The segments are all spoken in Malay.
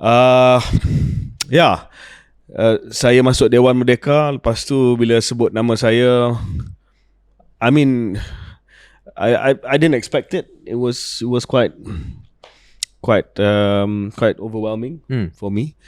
Ya, saya masuk Dewan Merdeka. Lepas tu bila sebut nama saya, I mean, I didn't expect it. It was quite overwhelming for me.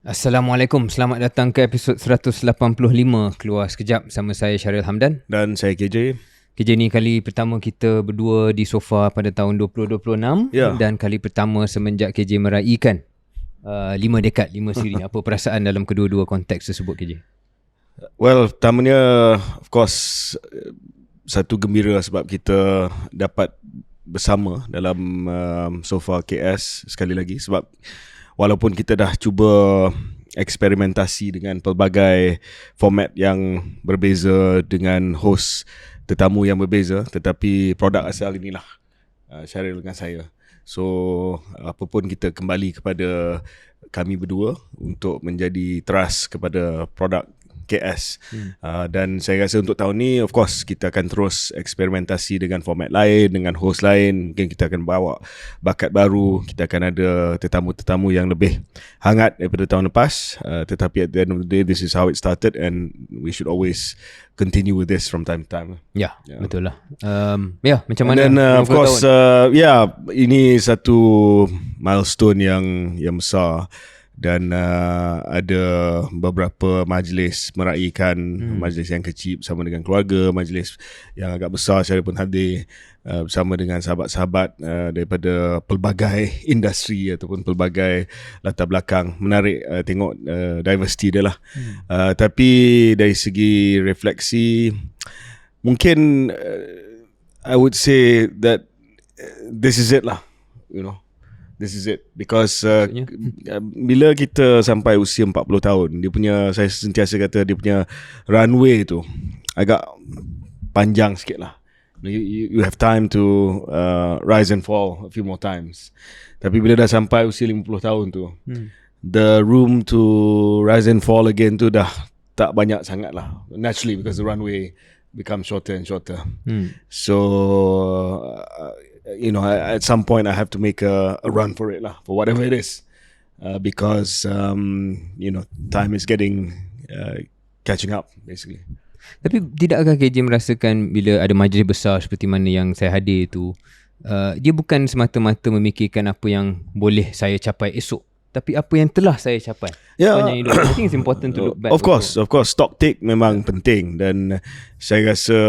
Assalamualaikum, selamat datang ke episod 185 Keluar Sekejap bersama saya Syaril Hamdan. Dan saya KJ. KJ ni kali pertama kita berdua di sofa pada tahun 2026 dan kali pertama semenjak KJ meraihkan 5 dekad, 5 siri. Apa perasaan dalam kedua-dua konteks tersebut KJ? Well, pertamanya of course satu gembira sebab kita dapat bersama dalam sofa KS sekali lagi, sebab walaupun kita dah cuba eksperimentasi dengan pelbagai format yang berbeza dengan host tetamu yang berbeza, tetapi produk asal inilah Syaril dengan saya. So apa pun kita kembali kepada kami berdua untuk menjadi trust kepada produk KS. Dan saya rasa untuk tahun ni of course kita akan terus eksperimentasi dengan format lain, dengan host lain. Mungkin kita akan bawa bakat baru, kita akan ada tetamu-tetamu yang lebih hangat daripada tahun lepas. Tetapi at the end of the day, this is how it started and we should always continue with this from time to time. Ya, betul lah. Macam mana? And then of course ini satu milestone yang besar. Dan ada beberapa majlis meraihkan, majlis yang kecil bersama dengan keluarga, majlis yang agak besar saya pun hadir bersama dengan sahabat-sahabat daripada pelbagai industri ataupun pelbagai latar belakang. Menarik tengok diversity dia lah. Tapi dari segi refleksi, mungkin I would say that this is it lah, you know. This is it. Because bila kita sampai usia 40 tahun, saya sentiasa kata dia punya runway tu agak panjang sikit lah. You have time to rise and fall a few more times. Tapi bila dah sampai usia 50 tahun tu, the room to rise and fall again tu dah tak banyak sangat lah. Naturally, because the runway becomes shorter and shorter. So you know, at some point I have to make a run for it lah, for whatever it is, because you know, time is getting catching up basically. Tapi tidakkah KJ merasakan bila ada majlis besar seperti mana yang saya hadir tu, dia bukan semata-mata memikirkan apa yang boleh saya capai esok, tapi apa yang telah saya capai sepanjang hidup. I think it's important to look back. Of course, stock take memang penting, dan saya rasa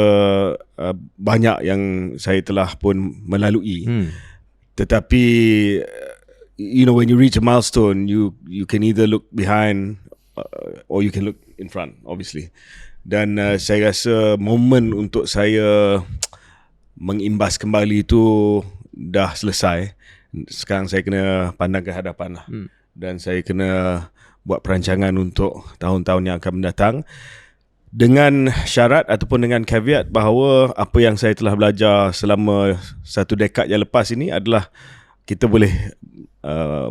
banyak yang saya telah pun melalui. Tetapi you know, when you reach a milestone, you can either look behind or you can look in front, obviously. Dan saya rasa momen untuk saya mengimbas kembali itu dah selesai. Sekarang saya kena pandang ke hadapan lah. Dan saya kena buat perancangan untuk tahun-tahun yang akan mendatang, dengan syarat ataupun dengan caveat bahawa apa yang saya telah belajar selama 1 dekad yang lepas ini adalah kita boleh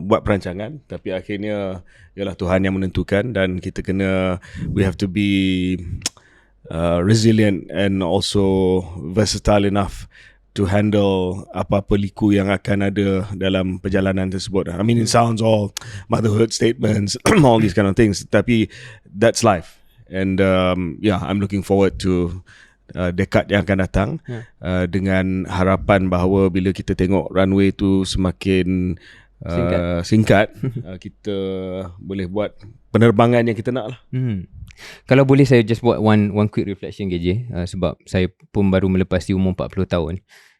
buat perancangan, tapi akhirnya ialah Tuhan yang menentukan, dan kita kena, we have to be resilient and also versatile enough to handle apa-apa liku yang akan ada dalam perjalanan tersebut. I mean, it sounds all motherhood statements, all these kind of things, tapi that's life. And I'm looking forward to dekad yang akan datang, dengan harapan bahawa bila kita tengok runway tu semakin singkat, kita boleh buat penerbangan yang kita nak lah. Kalau boleh saya just buat one quick reflection KJ, sebab saya pun baru melepasi umur 40 tahun.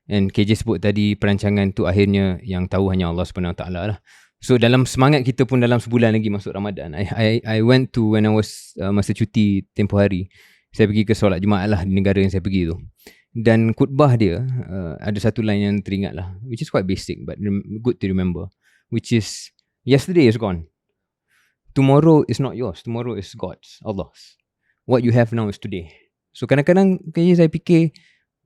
And KJ sebut tadi perancangan tu akhirnya yang tahu hanya Allah SWT lah. So dalam semangat kita pun dalam sebulan lagi masuk Ramadan, I went to, when I was masa cuti tempoh hari, saya pergi ke solat Jumaat lah di negara yang saya pergi tu. Dan khutbah dia ada satu line yang teringat lah, which is quite basic but good to remember, which is, yesterday is gone, tomorrow is not yours, tomorrow is God's, Allah's. What you have now is today. So kadang-kadang saya fikir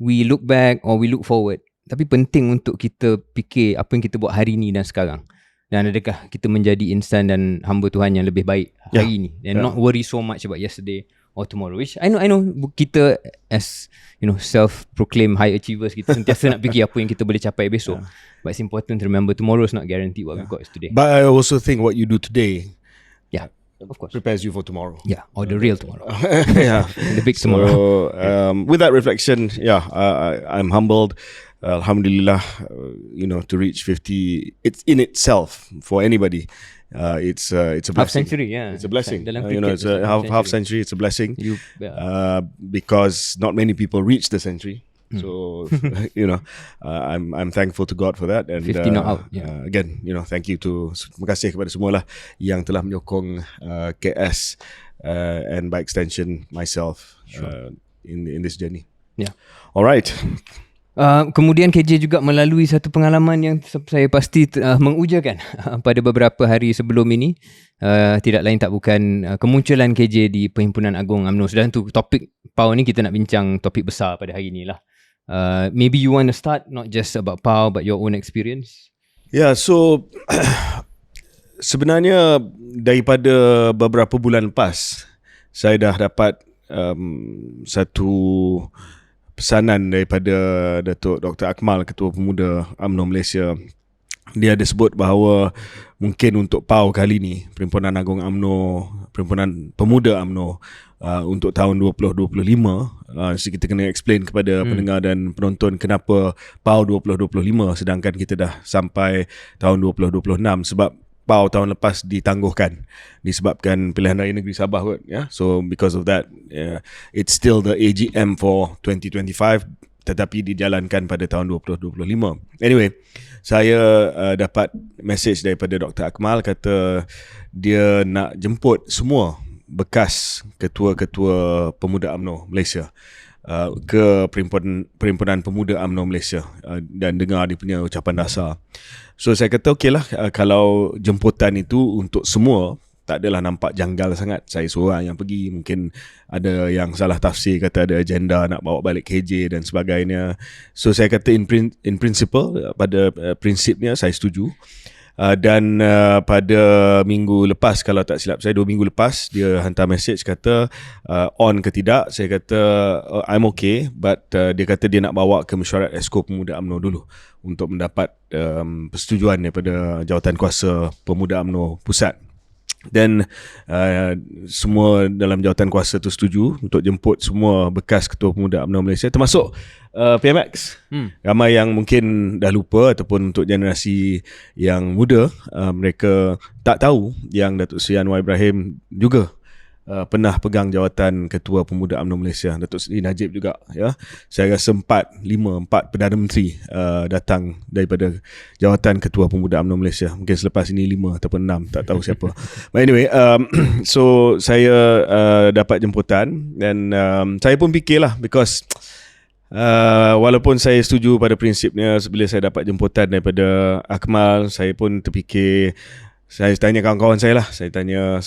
we look back or we look forward, tapi penting untuk kita fikir apa yang kita buat hari ni dan sekarang. Dan adakah kita menjadi insan dan hamba Tuhan yang lebih baik hari ni, and not worry so much about yesterday or tomorrow, which I know kita as self-proclaimed high achievers, kita sentiasa nak fikir apa yang kita boleh capai besok. But it's important to remember tomorrow is not guaranteed what we've got is today. But I also think what you do today of course prepares you for tomorrow. Or the real tomorrow. The big So, tomorrow. with that reflection, I'm humbled. Alhamdulillah, to reach 50, it's in itself for anybody. It's a blessing. Half century, It's a blessing. Dalam It's a half century. It's a blessing. Because not many people reach the century. So I'm thankful to God for that, and 50 not out. Again, thank you terima kasih kepada semua lah yang telah menyokong KS and by extension myself in this journey. Alright. Kemudian KJ juga melalui satu pengalaman yang saya pasti mengujakan pada beberapa hari sebelum ini. Tidak lain tak bukan kemunculan KJ di Perhimpunan Agung UMNO. Dan tu topik PAU ni kita nak bincang topik besar pada hari ni lah. Maybe you want to start not just about PAU but your own experience. So sebenarnya daripada beberapa bulan lepas saya dah dapat satu pesanan daripada Datuk Dr. Akmal, Ketua Pemuda UMNO Malaysia. Dia ada sebut bahawa mungkin untuk PAU kali ni, Perhimpunan Agung UMNO, Perhimpunan Pemuda UMNO, untuk tahun 2025, so kita kena explain kepada pendengar dan penonton kenapa PAU 2025 sedangkan kita dah sampai tahun 2026. Sebab PAU tahun lepas ditangguhkan disebabkan pilihan raya negeri Sabah kot, so because of that, it's still the AGM for 2025 tetapi dijalankan pada tahun 2025. Anyway, saya dapat message daripada Dr. Akmal, kata dia nak jemput semua bekas ketua-ketua Pemuda UMNO Malaysia ke Perhimpunan Pemuda UMNO Malaysia dan dengar dia punya ucapan dasar. So saya kata okeylah, kalau jemputan itu untuk semua tak adalah nampak janggal sangat. Saya seorang yang pergi, mungkin ada yang salah tafsir kata ada agenda nak bawa balik KJ dan sebagainya. So saya kata in principle, pada prinsipnya saya setuju. Dan pada minggu lepas, kalau tak silap saya 2 minggu lepas, dia hantar message kata on ke tidak. Saya kata I'm okay, but dia kata dia nak bawa ke mesyuarat Esko Pemuda UMNO dulu untuk mendapat persetujuan daripada Jawatankuasa Pemuda UMNO Pusat. Dan semua dalam jawatankuasa tu setuju untuk jemput semua bekas Ketua Pemuda UMNO Malaysia, termasuk PMX. Ramai yang mungkin dah lupa, ataupun untuk generasi yang muda, mereka tak tahu yang Datuk Seri Anwar Ibrahim juga pernah pegang jawatan Ketua Pemuda UMNO Malaysia. Datuk Seri Najib juga, saya rasa 4 Perdana Menteri datang daripada jawatan Ketua Pemuda UMNO Malaysia. Mungkin selepas ini 5 ataupun 6, tak tahu siapa. But anyway, so saya dapat jemputan dan saya pun fikirlah, because walaupun saya setuju pada prinsipnya, bila saya dapat jemputan daripada Akmal, saya pun terfikir, saya tanya kawan-kawan saya lah, saya tanya,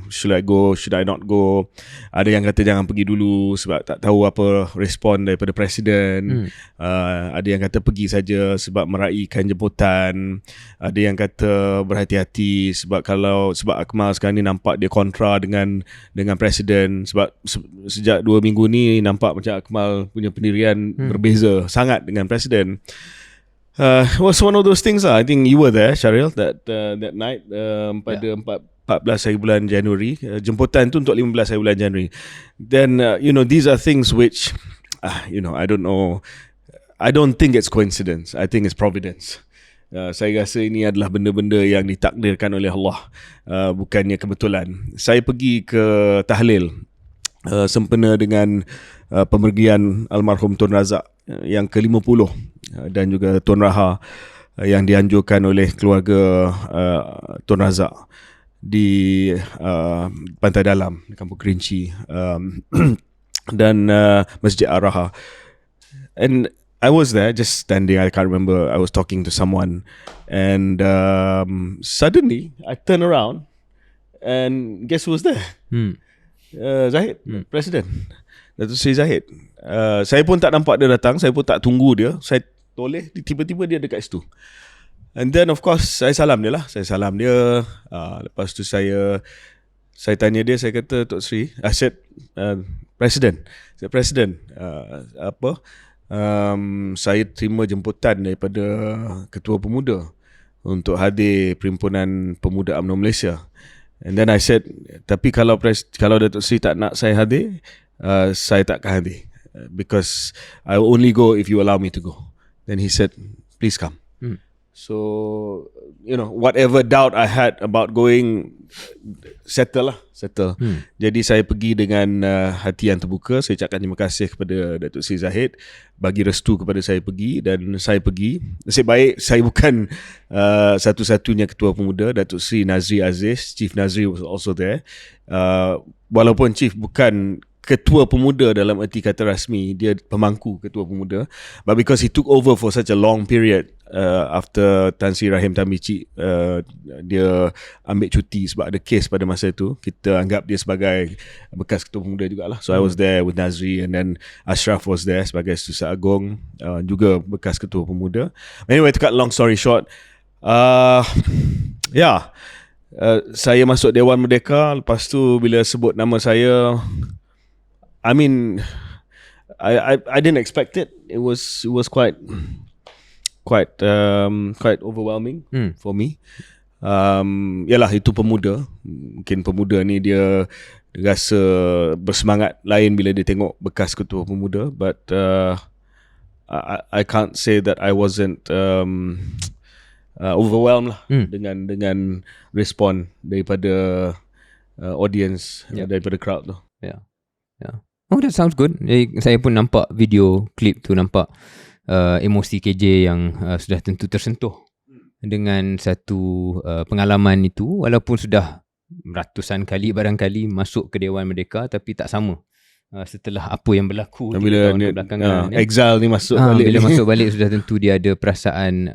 should I go, should I not go. Ada yang kata jangan pergi dulu sebab tak tahu apa respon daripada Presiden. Ada yang kata pergi saja sebab meraihkan jemputan. Ada yang kata berhati-hati sebab Akmal sekarang ni nampak dia kontra dengan Presiden. Sebab sejak 2 minggu ni nampak macam Akmal punya pendirian berbeza sangat dengan Presiden. Was one of those things I think you were there, Syaril, that night, pada 14 hari bulan Januari. Jemputan tu untuk 15 hari bulan Januari. Then these are things which I don't know, I don't think it's coincidence, I think it's providence. Saya rasa ini adalah benda-benda yang ditakdirkan oleh Allah, bukannya kebetulan. Saya pergi ke tahlil sempena dengan pemergian almarhum Tun Razak yang ke-50 dan juga Tun Raha yang dianjurkan oleh keluarga Tun Razak di Pantai Dalam, Kampung Kerinci, dan Masjid Ar-Raha. And I was there just standing, I can't remember, I was talking to someone, and suddenly I turn around and guess who was there? Zahid, Presiden. Datuk Seri Zahid. Saya pun tak nampak dia datang, saya pun tak tunggu dia. Saya toleh, tiba-tiba dia dekat situ. And then of course saya salam dia lah. Saya salam dia. Lepas tu saya tanya dia, saya kata, Tok Sri, I said President. Saya terima jemputan daripada Ketua Pemuda untuk hadir Perhimpunan Pemuda UMNO Malaysia. And then I said, tapi kalau Datuk Sri tak nak saya hadir, saya takkan hadir, because I will only go if you allow me to go. Then he said, please come. So, whatever doubt I had about going, settle. Jadi saya pergi dengan hati yang terbuka. Saya ucapkan terima kasih kepada Datuk Seri Zahid bagi restu kepada saya pergi, dan saya pergi. Nasib baik saya bukan satu-satunya Ketua Pemuda. Datuk Seri Nazri Aziz, Chief Nazri was also there. Walaupun Chief bukan Ketua Pemuda dalam erti kata rasmi, dia pemangku Ketua Pemuda, but because he took over for such a long period after Tan Sri Rahim Tamici, dia ambil cuti sebab ada kes pada masa itu, kita anggap dia sebagai bekas Ketua Pemuda jugalah. So I was there with Nazri, and then Ashraf was there sebagai Setiausaha Agong, juga bekas Ketua Pemuda. Anyway, to cut long story short, saya masuk Dewan Merdeka. Lepas tu bila sebut nama saya, I mean, I didn't expect it. It was quite overwhelming for me. Yalah, itu pemuda. Mungkin pemuda ni dia rasa bersemangat lain bila dia tengok bekas Ketua Pemuda. But I can't say that I wasn't overwhelmed lah dengan respon daripada audience, daripada crowd tu. Yeah. Oh, that sounds good. Saya pun nampak video klip tu, nampak emosi KJ yang sudah tentu tersentuh dengan satu pengalaman itu, walaupun sudah ratusan kali barangkali masuk ke Dewan Merdeka, tapi tak sama setelah apa yang berlaku bila belakangan. Exile ni masuk balik. Bila masuk balik sudah tentu dia ada perasaan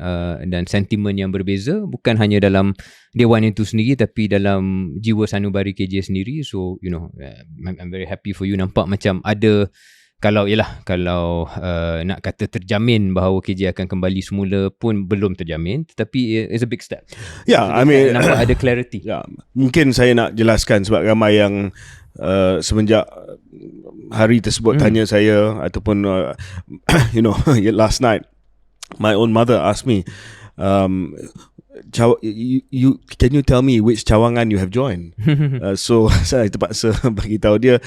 dan sentimen yang berbeza, bukan hanya dalam Dewan itu sendiri tapi dalam jiwa sanubari KJ sendiri. So I'm very happy for you. Nampak macam ada, kalau nak kata terjamin bahawa KJ akan kembali semula pun belum terjamin, tetapi it's a big step. I mean, nampak ada clarity. Mungkin saya nak jelaskan sebab ramai yang semenjak hari tersebut tanya saya, ataupun last night my own mother asked me, can you tell me which cawangan you have joined? So saya terpaksa bagi tahu dia,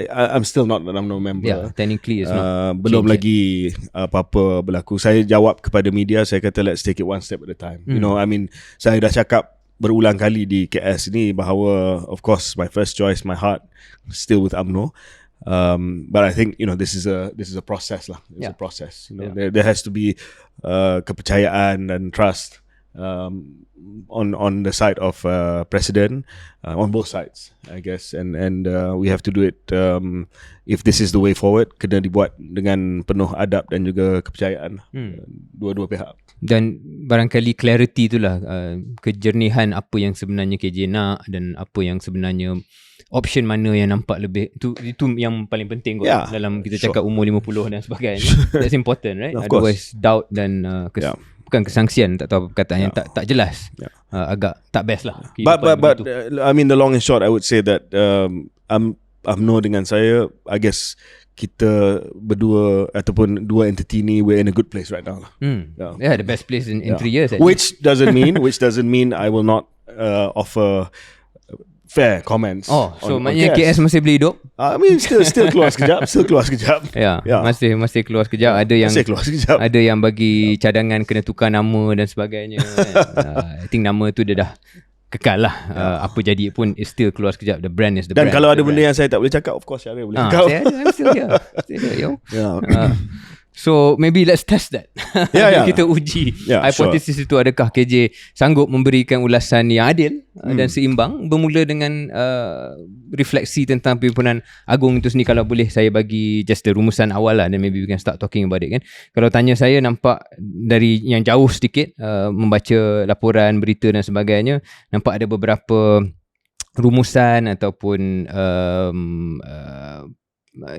I'm still not an UMNO member. Technically it's not. Belum lagi apa-apa berlaku. Saya jawab kepada media, saya kata let's take it one step at a time. I mean, saya dah cakap berulang kali di KS ni bahawa of course my first choice, my heart still with UMNO. But I think this is a process lah. It's a process. There has to be kepercayaan dan trust on the side of President, on both sides, I guess, and we have to do it. If this is the way forward, kena dibuat dengan penuh adab dan juga kepercayaan dua-dua pihak. Dan barangkali clarity itulah, kejernihan apa yang sebenarnya KJ nak dan apa yang sebenarnya option mana yang nampak lebih, itu yang paling penting kot dalam kita cakap umur 50 dan sebagainya. That's important, right? Otherwise doubt dan bukan kesangsian, tak tahu perkataan yang tak jelas, agak tak best lah. But I mean, the long and short, I would say that UMNO dengan saya, I guess kita berdua ataupun dua entity ni, we're in a good place right now lah. The best place in 3 years. Which doesn't mean I will not offer fair comments. So maknanya KS masih boleh hidup? I mean, still keluar sekejap. Masih keluar sekejap. Ada yang bagi cadangan kena tukar nama dan sebagainya. I think nama tu dia dah kekal lah. Apa jadi pun still keluar sekejap. The brand is the dan brand. Dan kalau ada benda yang saya tak boleh cakap, of course saya boleh cakap. I'm still here. So maybe let's test that. Kita uji hipotesis itu, adakah KJ sanggup memberikan ulasan yang adil dan seimbang, bermula dengan refleksi tentang Perhimpunan Agung itu sendiri. Kalau boleh saya bagi just the rumusan awal lah, then maybe we can start talking about it kan. Kalau tanya saya, nampak dari yang jauh sedikit, membaca laporan, berita dan sebagainya, nampak ada beberapa rumusan ataupun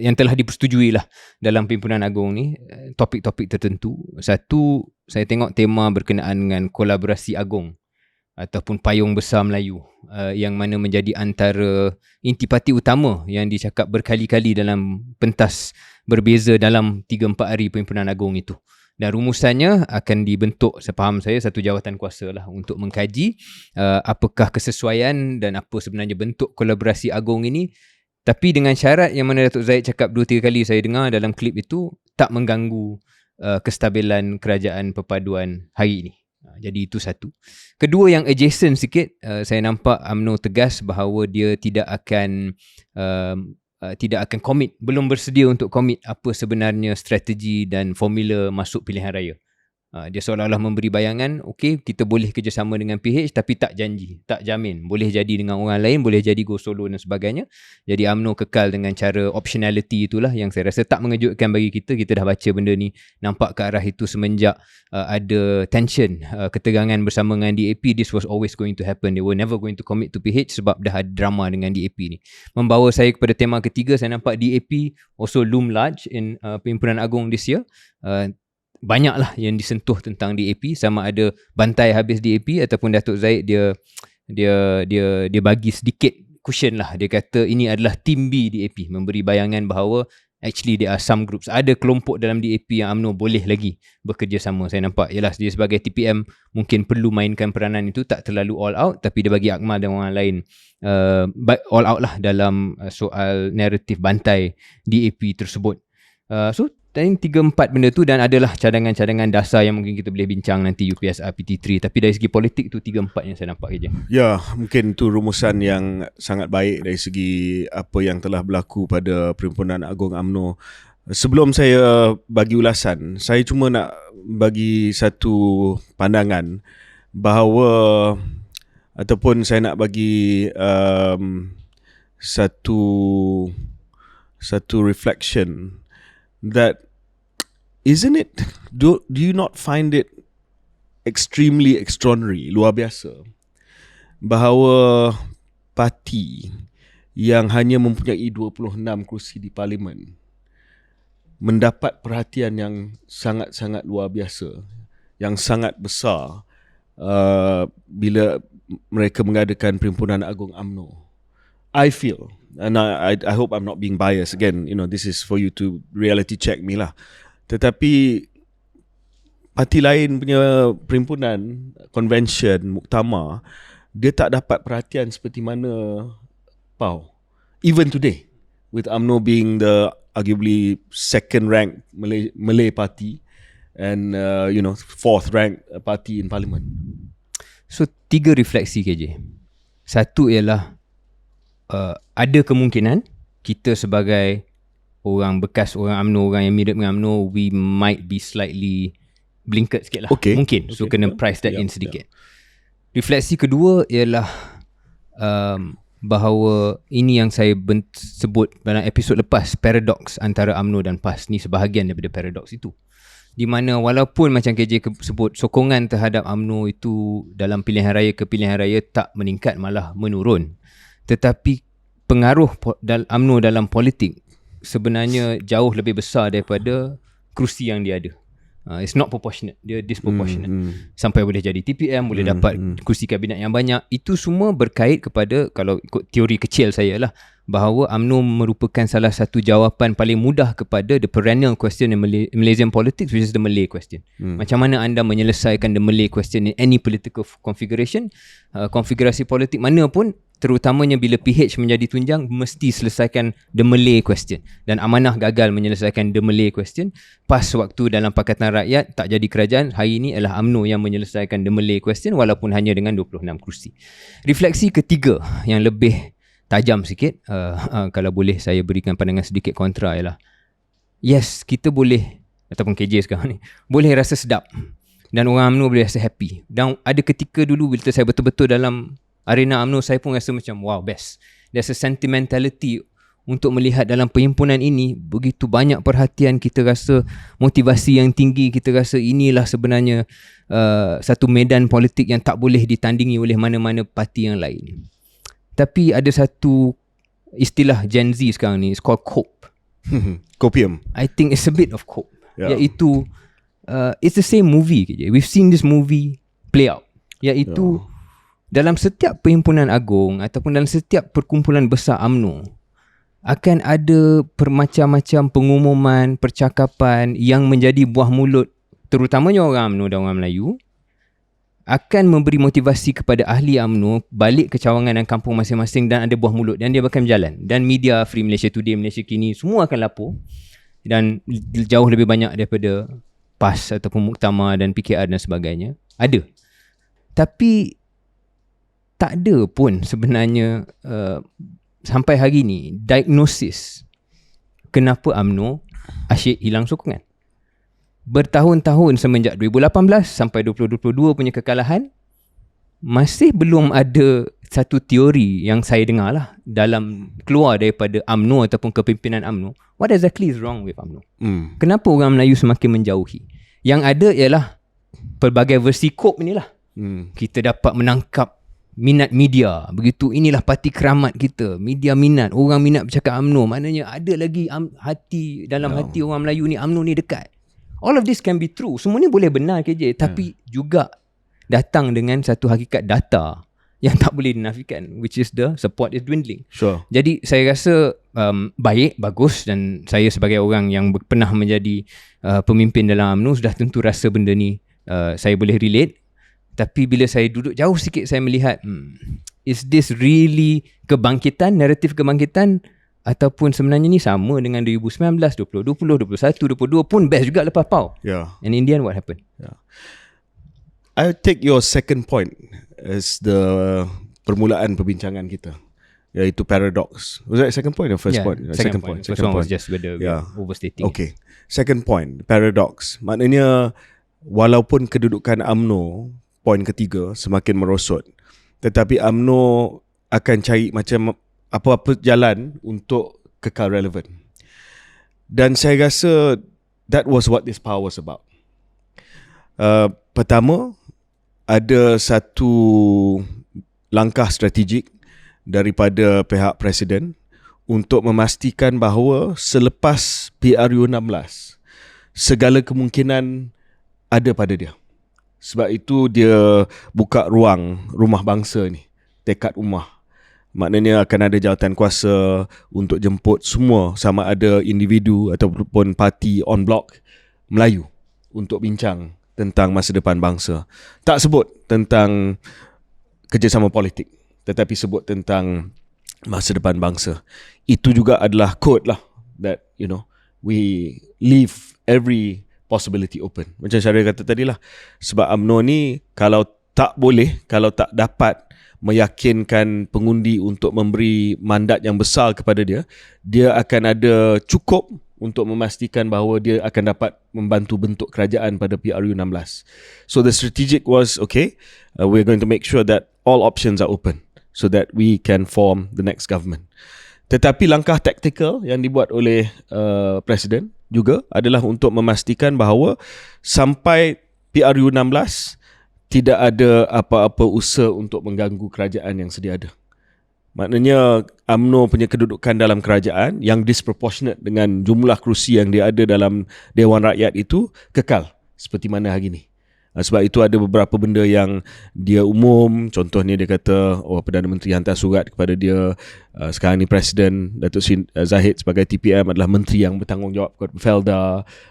yang telah dipersetujui lah dalam Perhimpunan Agong ni, topik-topik tertentu. Satu, saya tengok tema berkenaan dengan kolaborasi agong ataupun payung besar Melayu, yang mana menjadi antara intipati utama yang dicakap berkali-kali dalam pentas berbeza dalam 3-4 hari Perhimpunan Agong itu. Dan rumusannya akan dibentuk, sepaham saya, satu jawatan kuasa lah untuk mengkaji apakah kesesuaian dan apa sebenarnya bentuk kolaborasi agong ini, tapi dengan syarat yang mana Datuk Zahid cakap 2-3 kali saya dengar dalam klip itu, tak mengganggu kestabilan kerajaan perpaduan hari ini. Jadi itu satu. Kedua, yang adjacent sikit, saya nampak UMNO tegas bahawa dia tidak akan komit, belum bersedia untuk komit apa sebenarnya strategi dan formula masuk pilihan raya. Dia seolah-olah memberi bayangan, okey, kita boleh kerjasama dengan PH tapi tak janji, tak jamin. Boleh jadi dengan orang lain, boleh jadi go solo dan sebagainya. Jadi UMNO kekal dengan cara optionality itulah yang saya rasa tak mengejutkan bagi kita. Kita dah baca benda ni, nampak ke arah itu semenjak ada tension, ketegangan bersama dengan DAP. This was always going to happen. They were never going to commit to PH sebab dah ada drama dengan DAP ni. Membawa saya kepada tema ketiga, saya nampak DAP also loom large in Perhimpunan Agong this year. Banyaklah yang disentuh tentang DAP, sama ada bantai habis DAP ataupun Datuk Zahid dia bagi sedikit cushion lah. Dia kata ini adalah team B DAP, memberi bayangan bahawa actually there are some groups, ada kelompok dalam DAP yang UMNO boleh lagi bekerjasama. Saya nampak yalah dia sebagai TPM mungkin perlu mainkan peranan itu, tak terlalu all out, tapi dia bagi Akmal dan orang lain all out lah dalam soal naratif bantai DAP tersebut. So 3-4 benda tu, dan adalah cadangan-cadangan dasar yang mungkin kita boleh bincang nanti UPSR PT3, tapi dari segi politik tu 3-4 yang saya nampak je. Ya, mungkin tu rumusan yang sangat baik dari segi apa yang telah berlaku pada Perhimpunan Agong UMNO. Sebelum saya bagi ulasan, saya cuma nak bagi satu pandangan bahawa, ataupun saya nak bagi satu reflection that isn't it, do you not find it extremely extraordinary, luar biasa, bahawa parti yang hanya mempunyai 26 kerusi di parlimen mendapat perhatian yang sangat-sangat luar biasa, yang sangat besar bila mereka mengadakan Perhimpunan Agong UMNO. I feel, and I hope I'm not being biased, again, this is for you to reality check me lah, tetapi parti lain punya perhimpunan, convention, muktamar, dia tak dapat perhatian seperti mana PAU. Even today, with UMNO being the arguably second rank Malay party and fourth rank party in parliament. So 3 refleksi KJ. Satu ialah ada kemungkinan kita sebagai orang bekas orang UMNO, orang yang mirip dengan UMNO, we might be slightly blinkered sikit lah. Okay. Mungkin. So kena price that in sedikit. Refleksi kedua ialah bahawa ini yang saya sebut dalam episod lepas, paradoks antara UMNO dan PAS ni sebahagian daripada paradoks itu. Di mana walaupun macam KJ sebut, sokongan terhadap UMNO itu dalam pilihan raya ke pilihan raya tak meningkat, malah menurun. Tetapi pengaruh UMNO dalam politik sebenarnya jauh lebih besar daripada kerusi yang dia ada. It's not proportionate, dia disproportionate. Sampai boleh jadi TPM, boleh dapat kursi kabinet yang banyak. Itu semua berkait kepada, kalau ikut teori kecil saya lah, bahawa UMNO merupakan salah satu jawapan paling mudah kepada the perennial question in Malaysian politics, which is the Malay question. Macam mana anda menyelesaikan the Malay question in any political configuration, konfigurasi politik mana pun, terutamanya bila PH menjadi tunjang, mesti selesaikan the Malay question. Dan Amanah gagal menyelesaikan the Malay question. PAS waktu dalam Pakatan Rakyat tak jadi kerajaan, hari ini adalah UMNO yang menyelesaikan the Malay question walaupun hanya dengan 26 kerusi. Refleksi ketiga yang lebih tajam sikit, kalau boleh saya berikan pandangan sedikit kontra, ialah yes, kita boleh, ataupun KJ sekarang ni, boleh rasa sedap dan orang UMNO boleh rasa happy. Dan ada ketika dulu bila saya betul-betul dalam arena UMNO, saya pun rasa macam wow, best. There's a sentimentality untuk melihat dalam perhimpunan ini begitu banyak perhatian, kita rasa motivasi yang tinggi, kita rasa inilah sebenarnya satu medan politik yang tak boleh ditandingi oleh mana-mana parti yang lain. Tapi ada satu istilah Gen Z sekarang ni, it's called cope. Copium. I think it's a bit of cope. Yeah. Iaitu it's the same movie. We've seen this movie play out. Iaitu dalam setiap perhimpunan agung ataupun dalam setiap perkumpulan besar UMNO akan ada bermacam-macam pengumuman, percakapan yang menjadi buah mulut terutamanya orang UMNO dan orang Melayu, akan memberi motivasi kepada ahli UMNO balik ke cawangan dan kampung masing-masing dan ada buah mulut dan dia akan berjalan. Dan media Free Malaysia Today, Malaysia Kini semua akan lapor dan jauh lebih banyak daripada PAS ataupun Muktamar dan PKR dan sebagainya. Ada. Tapi tak ada pun sebenarnya sampai hari ni diagnosis kenapa UMNO asyik hilang sokongan. Bertahun-tahun semenjak 2018 sampai 2022 punya kekalahan, masih belum ada satu teori yang saya dengar lah dalam keluar daripada UMNO ataupun kepimpinan UMNO. What exactly is wrong with UMNO? Kenapa orang Melayu semakin menjauhi? Yang ada ialah pelbagai versi cope ni lah. Kita dapat menangkap minat media. Begitu, inilah parti keramat kita. Media minat, orang minat bercakap UMNO. Maknanya ada lagi hati dalam hati orang Melayu ni, UMNO ni dekat. All of this can be true. Semua ni boleh benar KJ, tapi juga datang dengan satu hakikat data yang tak boleh dinafikan, which is the support is dwindling. Sure. Jadi saya rasa baik, bagus, dan saya sebagai orang yang pernah menjadi pemimpin dalam UMNO sudah tentu rasa benda ni saya boleh relate. Tapi bila saya duduk jauh sikit, saya melihat is this really kebangkitan, naratif kebangkitan, ataupun sebenarnya ni sama dengan 2019, 2020, 21, 22 pun best juga lepas PAU. Yeah. And in the end, what happened? Yeah. I take your second point as the permulaan perbincangan kita, iaitu paradox. Was that second point or first point? Second point. First one was just whether we're overstating. Okay. Second point, paradox. Maknanya walaupun kedudukan UMNO, poin ketiga, semakin merosot, tetapi UMNO akan cari macam apa-apa jalan untuk kekal relevan. Dan saya rasa that was what this power was about. Pertama, ada satu langkah strategik daripada pihak Presiden untuk memastikan bahawa selepas PRU16 segala kemungkinan ada pada dia. Sebab itu dia buka ruang rumah bangsa ni, tekad ummah. Maknanya akan ada jawatan kuasa untuk jemput semua, sama ada individu ataupun parti on block Melayu, untuk bincang tentang masa depan bangsa. Tak sebut tentang kerjasama politik, tetapi sebut tentang masa depan bangsa. Itu juga adalah code lah, that we leave every possibility open. Macam Syahrir kata tadi lah, sebab UMNO ni kalau tak dapat meyakinkan pengundi untuk memberi mandat yang besar kepada dia, dia akan ada cukup untuk memastikan bahawa dia akan dapat membantu bentuk kerajaan pada PRU16. So the strategic was, we're going to make sure that all options are open so that we can form the next government. Tetapi langkah taktikal yang dibuat oleh Presiden juga adalah untuk memastikan bahawa sampai PRU16 tidak ada apa-apa usaha untuk mengganggu kerajaan yang sedia ada. Maknanya UMNO punya kedudukan dalam kerajaan yang disproportionate dengan jumlah kerusi yang dia ada dalam Dewan Rakyat itu kekal seperti mana hari ini. Sebab itu ada beberapa benda yang dia umum. Contohnya dia kata, Perdana Menteri hantar surat kepada dia. Sekarang ni Presiden Datuk Seri Zahid sebagai TPM adalah menteri yang bertanggungjawab kepada Felda.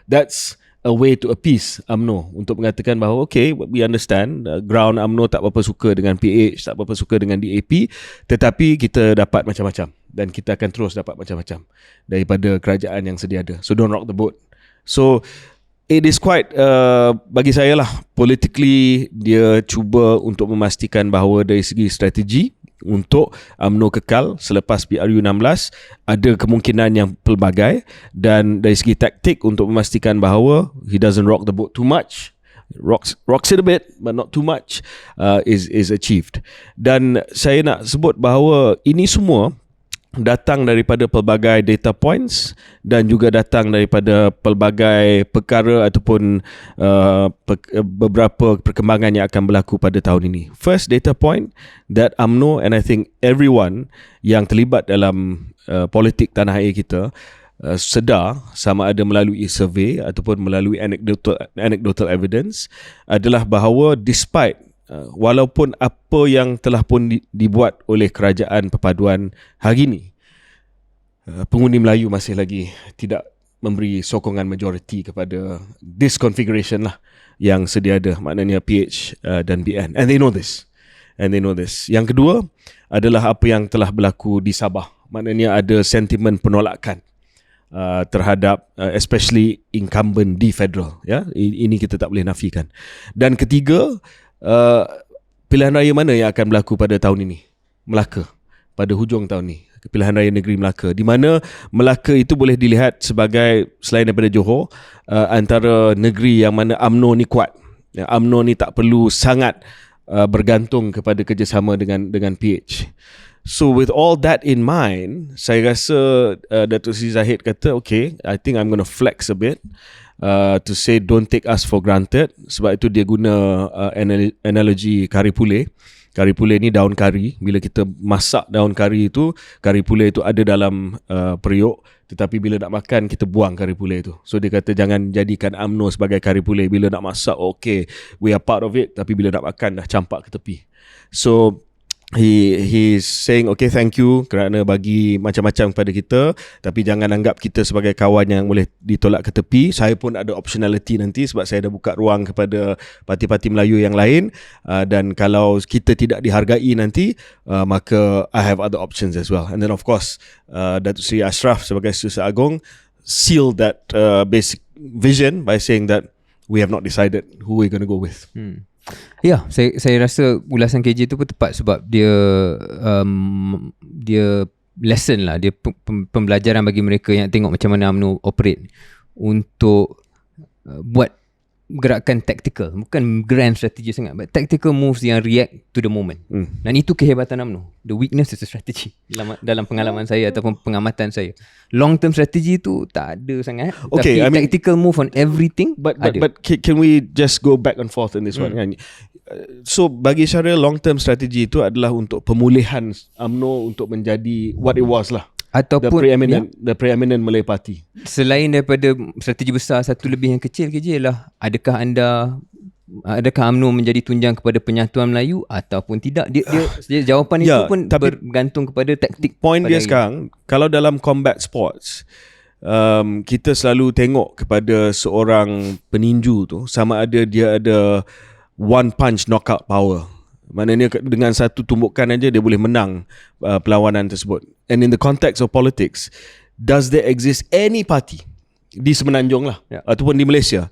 That's a way to appease UMNO untuk mengatakan bahawa we understand ground UMNO tak berapa suka dengan PH, tak berapa suka dengan DAP, tetapi kita dapat macam-macam dan kita akan terus dapat macam-macam daripada kerajaan yang sedia ada. So don't rock the boat. So it is quite bagi saya lah, politically dia cuba untuk memastikan bahawa dari segi strategi untuk UMNO kekal selepas PRU16 ada kemungkinan yang pelbagai, dan dari segi taktik untuk memastikan bahawa he doesn't rock the boat too much, rocks it a bit but not too much, is achieved. Dan saya nak sebut bahawa ini semua datang daripada pelbagai data points dan juga datang daripada pelbagai perkara ataupun beberapa perkembangan yang akan berlaku pada tahun ini. First data point that UMNO, and I think everyone yang terlibat dalam politik tanah air kita, sedar sama ada melalui survey ataupun melalui anecdotal evidence adalah bahawa despite walaupun apa yang telah pun dibuat oleh kerajaan perpaduan hari ini, pengundi Melayu masih lagi tidak memberi sokongan majoriti kepada this configuration lah yang sedia ada, maknanya PH dan BN, and they know this. Yang kedua adalah apa yang telah berlaku di Sabah, maknanya ada sentimen penolakan terhadap especially incumbent di federal, ya. Ini kita tak boleh nafikan. Dan ketiga, pilihan raya mana yang akan berlaku pada tahun ini? Melaka, pada hujung tahun ni, pilihan raya negeri Melaka, di mana Melaka itu boleh dilihat sebagai, selain daripada Johor, antara negeri yang mana UMNO ni kuat. UMNO ni tak perlu sangat bergantung kepada kerjasama dengan PH. So with all that in mind, saya rasa Datuk Seri Zahid kata, okay, I think I'm going to flex a bit to say don't take us for granted. Sebab itu dia guna analogi kari pulih. Kari pulih ni daun kari. Bila kita masak daun kari itu, kari pulih itu ada dalam periuk. Tetapi bila nak makan, kita buang kari pulih itu. So dia kata jangan jadikan UMNO sebagai kari pulih. Bila nak masak, okay, we are part of it. Tapi bila nak makan, dah campak ke tepi. So he's saying, okay, thank you kerana bagi macam-macam kepada kita, tapi jangan anggap kita sebagai kawan yang boleh ditolak ke tepi. Saya pun ada optionality nanti sebab saya dah buka ruang kepada parti-parti Melayu yang lain, dan kalau kita tidak dihargai nanti, maka I have other options as well. And then of course Datuk Seri Ashraf sebagai Setiausaha Agong seal that basic vision by saying that we have not decided who we're going to go with. Ya, saya rasa ulasan KJ tu pun tepat sebab dia lesson lah, dia pembelajaran bagi mereka yang tengok macam mana UMNO operate untuk buat gerakan tactical, bukan grand strategy sangat, but tactical moves yang react to the moment. Dan itu kehebatan UMNO. The weakness is a strategy dalam pengalaman saya ataupun pengamatan saya. Long term strategy tu tak ada sangat, okay, tapi tactical move on everything but ada. Can we just go back and forth in this one kan? So bagi Syariah, long term strategy itu adalah untuk pemulihan UMNO untuk menjadi what it was lah, ataupun the preeminent Malay Party. Selain daripada strategi besar, satu lebih yang kecil KJ ialah adakah UMNO menjadi tunjang kepada penyatuan Melayu ataupun tidak. Dia jawapan itu pun bergantung kepada taktik. Point dia sekarang, kalau dalam combat sports, kita selalu tengok kepada seorang peninju tu sama ada dia ada one punch knockout power. Maknanya dengan satu tumbukan aja dia boleh menang perlawanan tersebut. And in the context of politics, does there exist any party di Semenanjung lah, ataupun di Malaysia,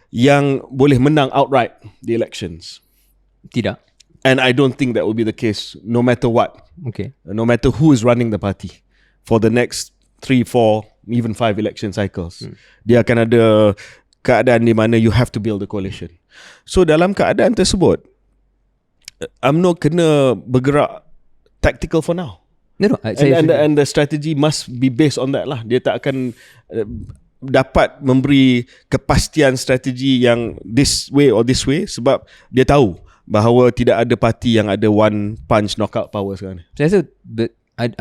yang boleh menang outright the elections? Tidak. And I don't think that will be the case no matter what. Okay. No matter who is running the party for the next 3, 4, even 5 election cycles. Dia akan ada keadaan di mana you have to build a coalition. So dalam keadaan tersebut, UMNO kena bergerak tactical for now. No, and the strategy must be based on that lah. Dia tak akan dapat memberi kepastian strategi yang this way or this way sebab dia tahu bahawa tidak ada parti yang ada one punch knockout power sekarang ni. Saya rasa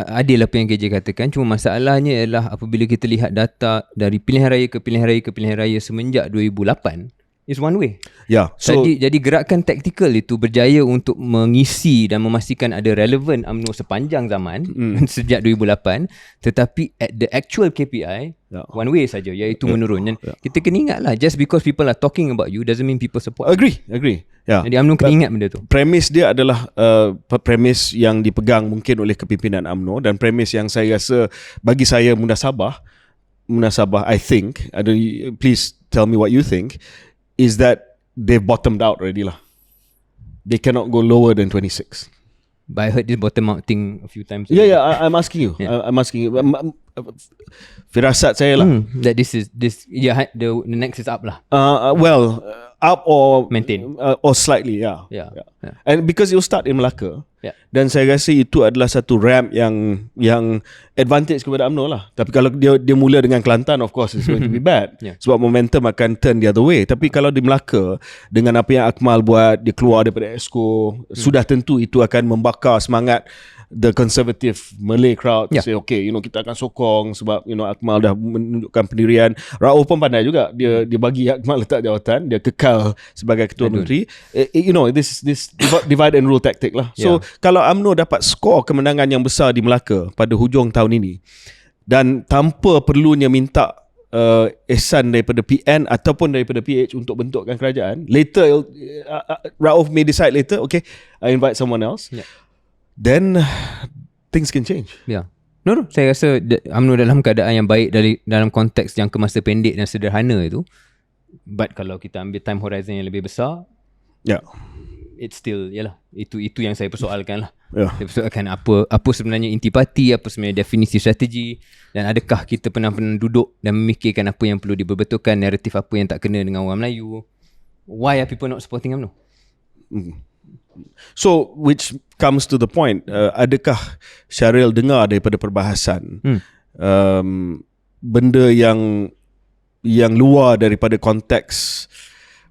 adil apa yang KJ katakan, cuma masalahnya ialah apabila kita lihat data dari pilihan raya ke pilihan raya ke pilihan raya semenjak 2008, is one way. Yeah. So jadi gerakan taktikal itu berjaya untuk mengisi dan memastikan ada relevan UMNO sepanjang zaman sejak 2008, tetapi at the actual KPI one way saja, iaitu menurun. Dan kita kena ingatlah, just because people are talking about you doesn't mean people support. Agree. Yeah. Jadi UMNO kena ingat benda tu. Premis dia adalah premis yang dipegang mungkin oleh kepimpinan UMNO, dan premis yang saya rasa bagi saya munasabah I think, please tell me what you think, is that they've bottomed out already lah. They cannot go lower than 26. But I heard this bottom out thing a few times. Yeah, I'm asking you. I'm asking you. Firasat saya lah. That the next is up lah. Up or maintain or slightly, yeah. And because it will start in Melaka, dan saya rasa itu adalah satu ramp yang advantage kepada UMNO lah. Tapi kalau dia mula dengan Kelantan, of course it's going to be bad. Sebab momentum akan turn the other way. Tapi kalau di Melaka, dengan apa yang Akmal buat, dia keluar daripada EXCO, sudah tentu itu akan membakar semangat the conservative Malay crowd to Yeah. say okay, kita akan sokong sebab Akmal dah menunjukkan pendirian. Rauf pun pandai juga, dia bagi Akmal letak jawatan, dia kekal sebagai ketua menteri. This divide and rule tactic lah. So kalau UMNO dapat skor kemenangan yang besar di Melaka pada hujung tahun ini dan tanpa perlunya minta ihsan daripada PN ataupun daripada PH untuk bentukkan kerajaan, later Rauf may decide later, okay, I invite someone else. Then things can change. No, saya rasa UMNO dalam keadaan yang baik dalam konteks jangka masa pendek dan sederhana itu. But kalau kita ambil time horizon yang lebih besar, it's still, itu yang saya persoalkan lah. Saya persoalkan apa sebenarnya intipati, apa sebenarnya definisi strategi, dan adakah kita pernah duduk dan memikirkan apa yang perlu diperbetulkan, naratif apa yang tak kena dengan orang Melayu. Why are people not supporting UMNO? So which comes to the point, adakah Syaril dengar daripada perbahasan benda yang luar daripada konteks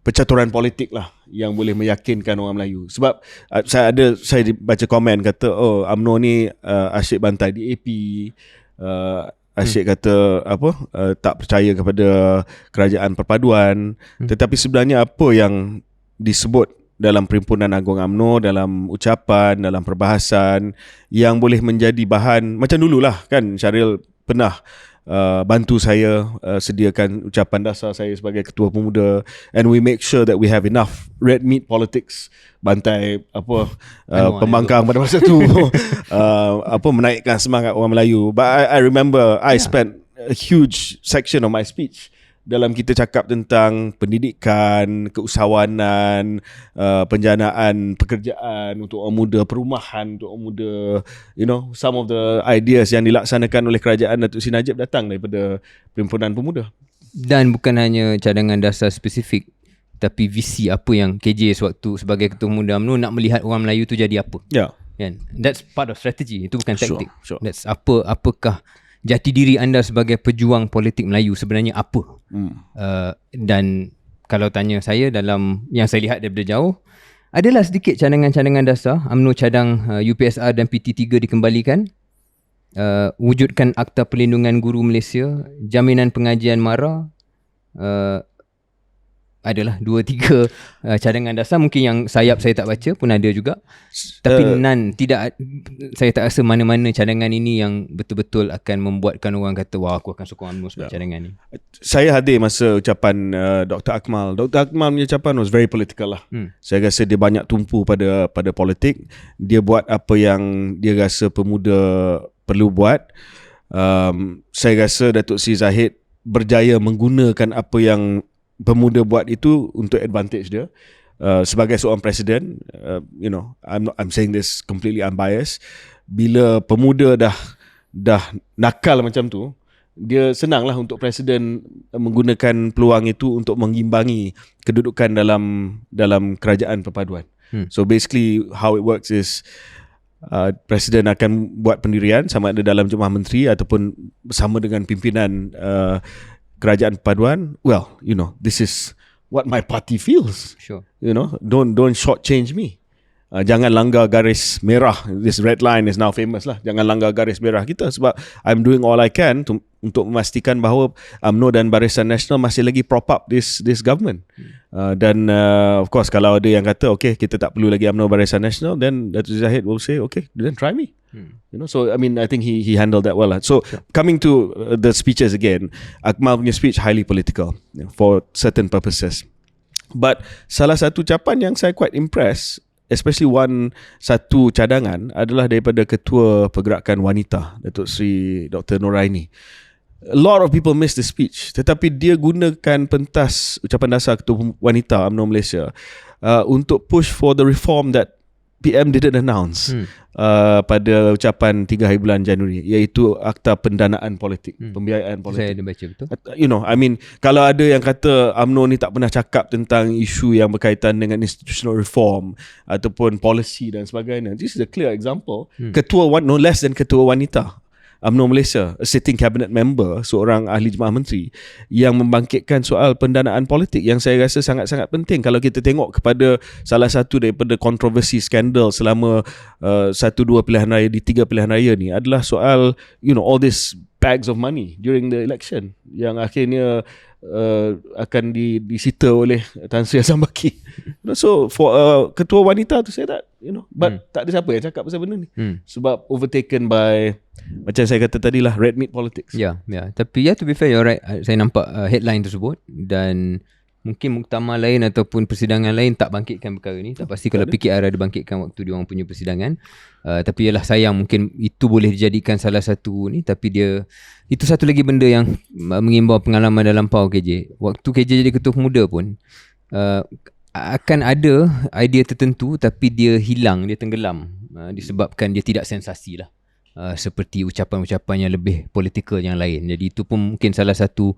percaturan politik lah yang boleh meyakinkan orang Melayu? Sebab saya baca komen kata UMNO ni asyik bantai DAP, asyik kata tak percaya kepada kerajaan perpaduan, tetapi sebenarnya apa yang disebut dalam Perhimpunan Agung UMNO, dalam ucapan, dalam perbahasan yang boleh menjadi bahan, macam dululah kan Syaril pernah bantu saya sediakan ucapan dasar saya sebagai ketua pemuda, and we make sure that we have enough red meat politics, bantai pembangkang pada masa tu, menaikkan semangat orang Melayu. But I remember I spent a huge section of my speech dalam kita cakap tentang pendidikan, keusahawanan, penjanaan pekerjaan untuk orang muda, perumahan untuk orang muda. Some of the ideas yang dilaksanakan oleh kerajaan Datuk Seri Najib datang daripada Perhimpunan Pemuda. Dan bukan hanya cadangan dasar spesifik, tapi visi apa yang KJ sewaktu sebagai ketua pemuda UMNO nak melihat orang Melayu tu jadi apa. Kan? That's part of strategy. Itu bukan taktik. Sure. That's apakah jati diri anda sebagai pejuang politik Melayu sebenarnya apa? Dan kalau tanya saya, dalam yang saya lihat daripada jauh, adalah sedikit cadangan-cadangan dasar. UMNO cadang UPSR dan PT3 dikembalikan, wujudkan Akta Perlindungan Guru Malaysia, jaminan pengajian MARA, adalah 2-3 cadangan dasar. Mungkin yang sayap saya tak baca pun ada juga, tapi tidak, saya tak rasa mana-mana cadangan ini yang betul-betul akan membuatkan orang kata wah aku akan sokong UMNO sebab cadangan ni. Saya hadir masa ucapan Dr. Akmal. Dr. Akmal punya ucapan was very political lah. Saya rasa dia banyak tumpu pada politik. Dia buat apa yang dia rasa pemuda perlu buat. Saya rasa Datuk Seri Zahid berjaya menggunakan apa yang pemuda buat itu untuk advantage dia. Sebagai seorang presiden, I'm saying this completely unbiased. Bila pemuda dah nakal macam tu, dia senanglah untuk presiden menggunakan peluang itu untuk mengimbangi kedudukan dalam kerajaan perpaduan. So basically how it works is presiden akan buat pendirian sama ada dalam Jemaah Menteri ataupun bersama dengan pimpinan kerajaan perpaduan. Well, this is what my party feels. Sure. Don't shortchange me. Jangan langgar garis merah. This red line is now famous lah. Jangan langgar garis merah kita, sebab I'm doing all I can untuk memastikan bahawa UMNO dan Barisan Nasional masih lagi prop up this government. Dan of course kalau ada yang kata okay, kita tak perlu lagi UMNO Barisan Nasional, then Datuk Zahid will say okay, then try me. So I think he handled that well. So coming to the speeches again, Akmal punya speech highly political for certain purposes. But salah satu ucapan yang saya quite impressed, especially satu cadangan, adalah daripada Ketua Pergerakan Wanita, Datuk Seri Dr. Noraini. A lot of people miss the speech, tetapi dia gunakan pentas ucapan dasar Ketua Wanita UMNO Malaysia untuk push for the reform that PM didn't announce pada ucapan 3 hari bulan Januari, iaitu Akta Pendanaan Politik, Pembiayaan Politik. Saya ada baca betul. Kalau ada yang kata UMNO ni tak pernah cakap tentang isu yang berkaitan dengan institutional reform ataupun policy dan sebagainya, this is a clear example. Ketua no less than Ketua Wanita UMNO Malaysia, a sitting cabinet member, seorang ahli jemaah menteri yang membangkitkan soal pendanaan politik yang saya rasa sangat-sangat penting. Kalau kita tengok kepada salah satu daripada kontroversi skandal selama 1-2 pilihan raya di 3 pilihan raya ni adalah soal all this bags of money during the election yang akhirnya akan disita oleh Tan Sri Hassan Baki. So for ketua wanita tu saya tak but tak ada siapa yang cakap pasal benda ni. Sebab overtaken by, macam saya kata tadi lah, red meat politics. Tapi to be fair, you're right. Saya nampak headline tersebut dan mungkin muktamar lain ataupun persidangan lain tak bangkitkan perkara ni. Tak pasti kalau PKR ada bangkitkan waktu dia orang punya persidangan. Tapi ialah sayang, mungkin itu boleh dijadikan salah satu ni. Tapi itu satu lagi benda yang mengimbau pengalaman dalam lampau KJ. Waktu KJ jadi ketua pemuda pun akan ada idea tertentu tapi dia hilang, dia tenggelam disebabkan dia tidak sensasi lah. Seperti ucapan-ucapan yang lebih politikal yang lain. Jadi itu pun mungkin salah satu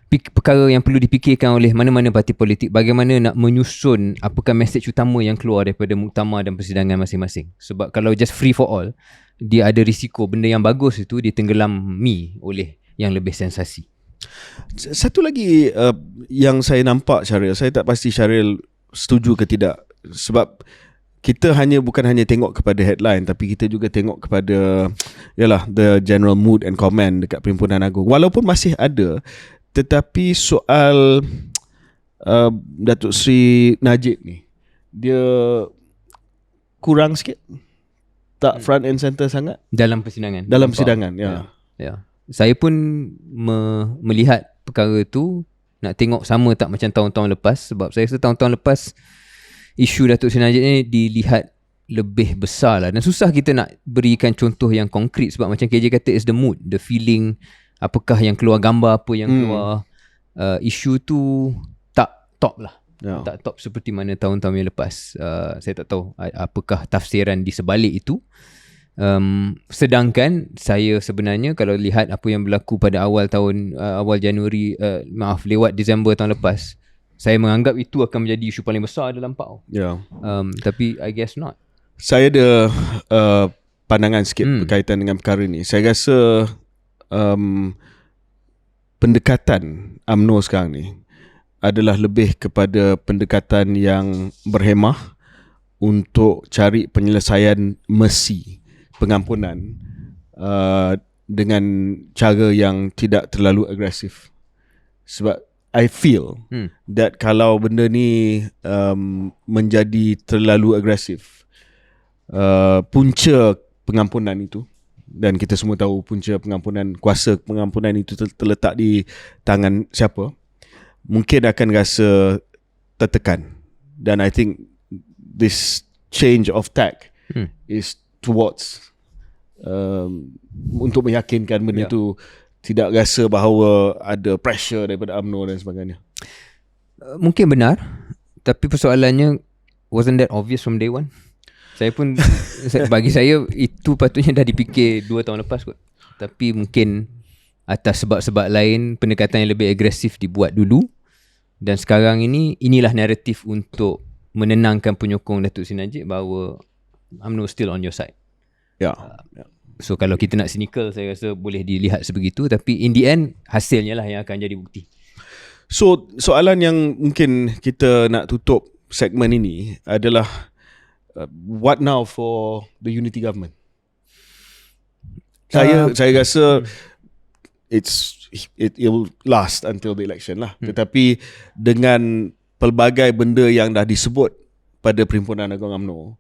perkara yang perlu dipikirkan oleh mana-mana parti politik, bagaimana nak menyusun apakah mesej utama yang keluar daripada muktamar dan persidangan masing-masing. Sebab kalau just free for all, dia ada risiko benda yang bagus itu ditenggelami oleh yang lebih sensasi. Satu lagi yang saya nampak, Syaril, saya tak pasti Syaril setuju ke tidak, sebab kita bukan hanya tengok kepada headline, tapi kita juga tengok kepada the general mood and comment dekat Perhimpunan Agung. Walaupun masih ada, tetapi soal Datuk Seri Najib ni, dia kurang sikit, tak front and center sangat dalam persidangan. Ya. Saya pun melihat perkara tu, nak tengok sama tak macam tahun-tahun lepas. Sebab saya rasa tahun-tahun lepas isu Datuk Seri Najib ni dilihat lebih besar lah. Dan susah kita nak berikan contoh yang konkret. Sebab macam KJ kata, is the mood, the feeling. Apakah yang keluar, gambar apa yang keluar. Isu tu tak top lah. Tak top seperti mana tahun-tahun yang lepas. Saya tak tahu apakah tafsiran di sebalik itu. Sedangkan saya sebenarnya kalau lihat apa yang berlaku pada awal Januari, lewat Disember tahun lepas, saya menganggap itu akan menjadi isu paling besar dalam PAU. Tapi I guess not. Saya ada pandangan sikit berkaitan dengan perkara ni. Saya rasa pendekatan UMNO sekarang ni adalah lebih kepada pendekatan yang berhemah untuk cari penyelesaian mesi pengampunan dengan cara yang tidak terlalu agresif. Sebab I feel that kalau benda ni menjadi terlalu agresif, punca pengampunan itu, dan kita semua tahu punca pengampunan, kuasa pengampunan itu terletak di tangan siapa, mungkin akan rasa tertekan. Dan I think this change of tack is towards untuk meyakinkan benda itu tidak rasa bahawa ada pressure daripada UMNO dan sebagainya. Mungkin benar, tapi persoalannya, wasn't that obvious from day one? Saya pun bagi saya itu patutnya dah dipikir 2 tahun lepas kot. Tapi mungkin atas sebab-sebab lain pendekatan yang lebih agresif dibuat dulu, dan sekarang inilah naratif untuk menenangkan penyokong Datuk Seri Najib bahawa UMNO still on your side. So kalau kita nak cynical, saya rasa boleh dilihat sebegitu, tapi in the end hasilnya lah yang akan jadi bukti. So soalan yang mungkin kita nak tutup segmen ini adalah what now for the unity government? Saya rasa it will last until the election lah. Tetapi dengan pelbagai benda yang dah disebut pada Perhimpunan Agung UMNO,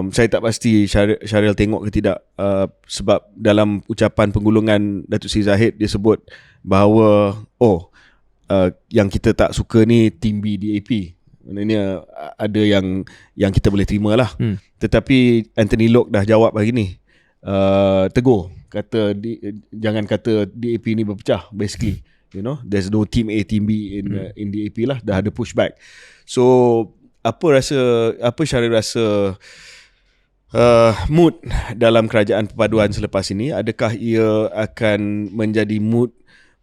saya tak pasti Syaril tengok ke tidak, sebab dalam ucapan penggulungan Datuk Seri Zahid dia sebut bahawa yang kita tak suka ni Team B DAP. Maknanya ada yang kita boleh terima lah. Tetapi Anthony Locke dah jawab hari ni, tegur, kata jangan kata DAP ni berpecah. Basically, there's no Team A, Team B in DAP lah. Dah ada pushback. So apa Syaril rasa mood dalam kerajaan perpaduan selepas ini? Adakah ia akan menjadi mood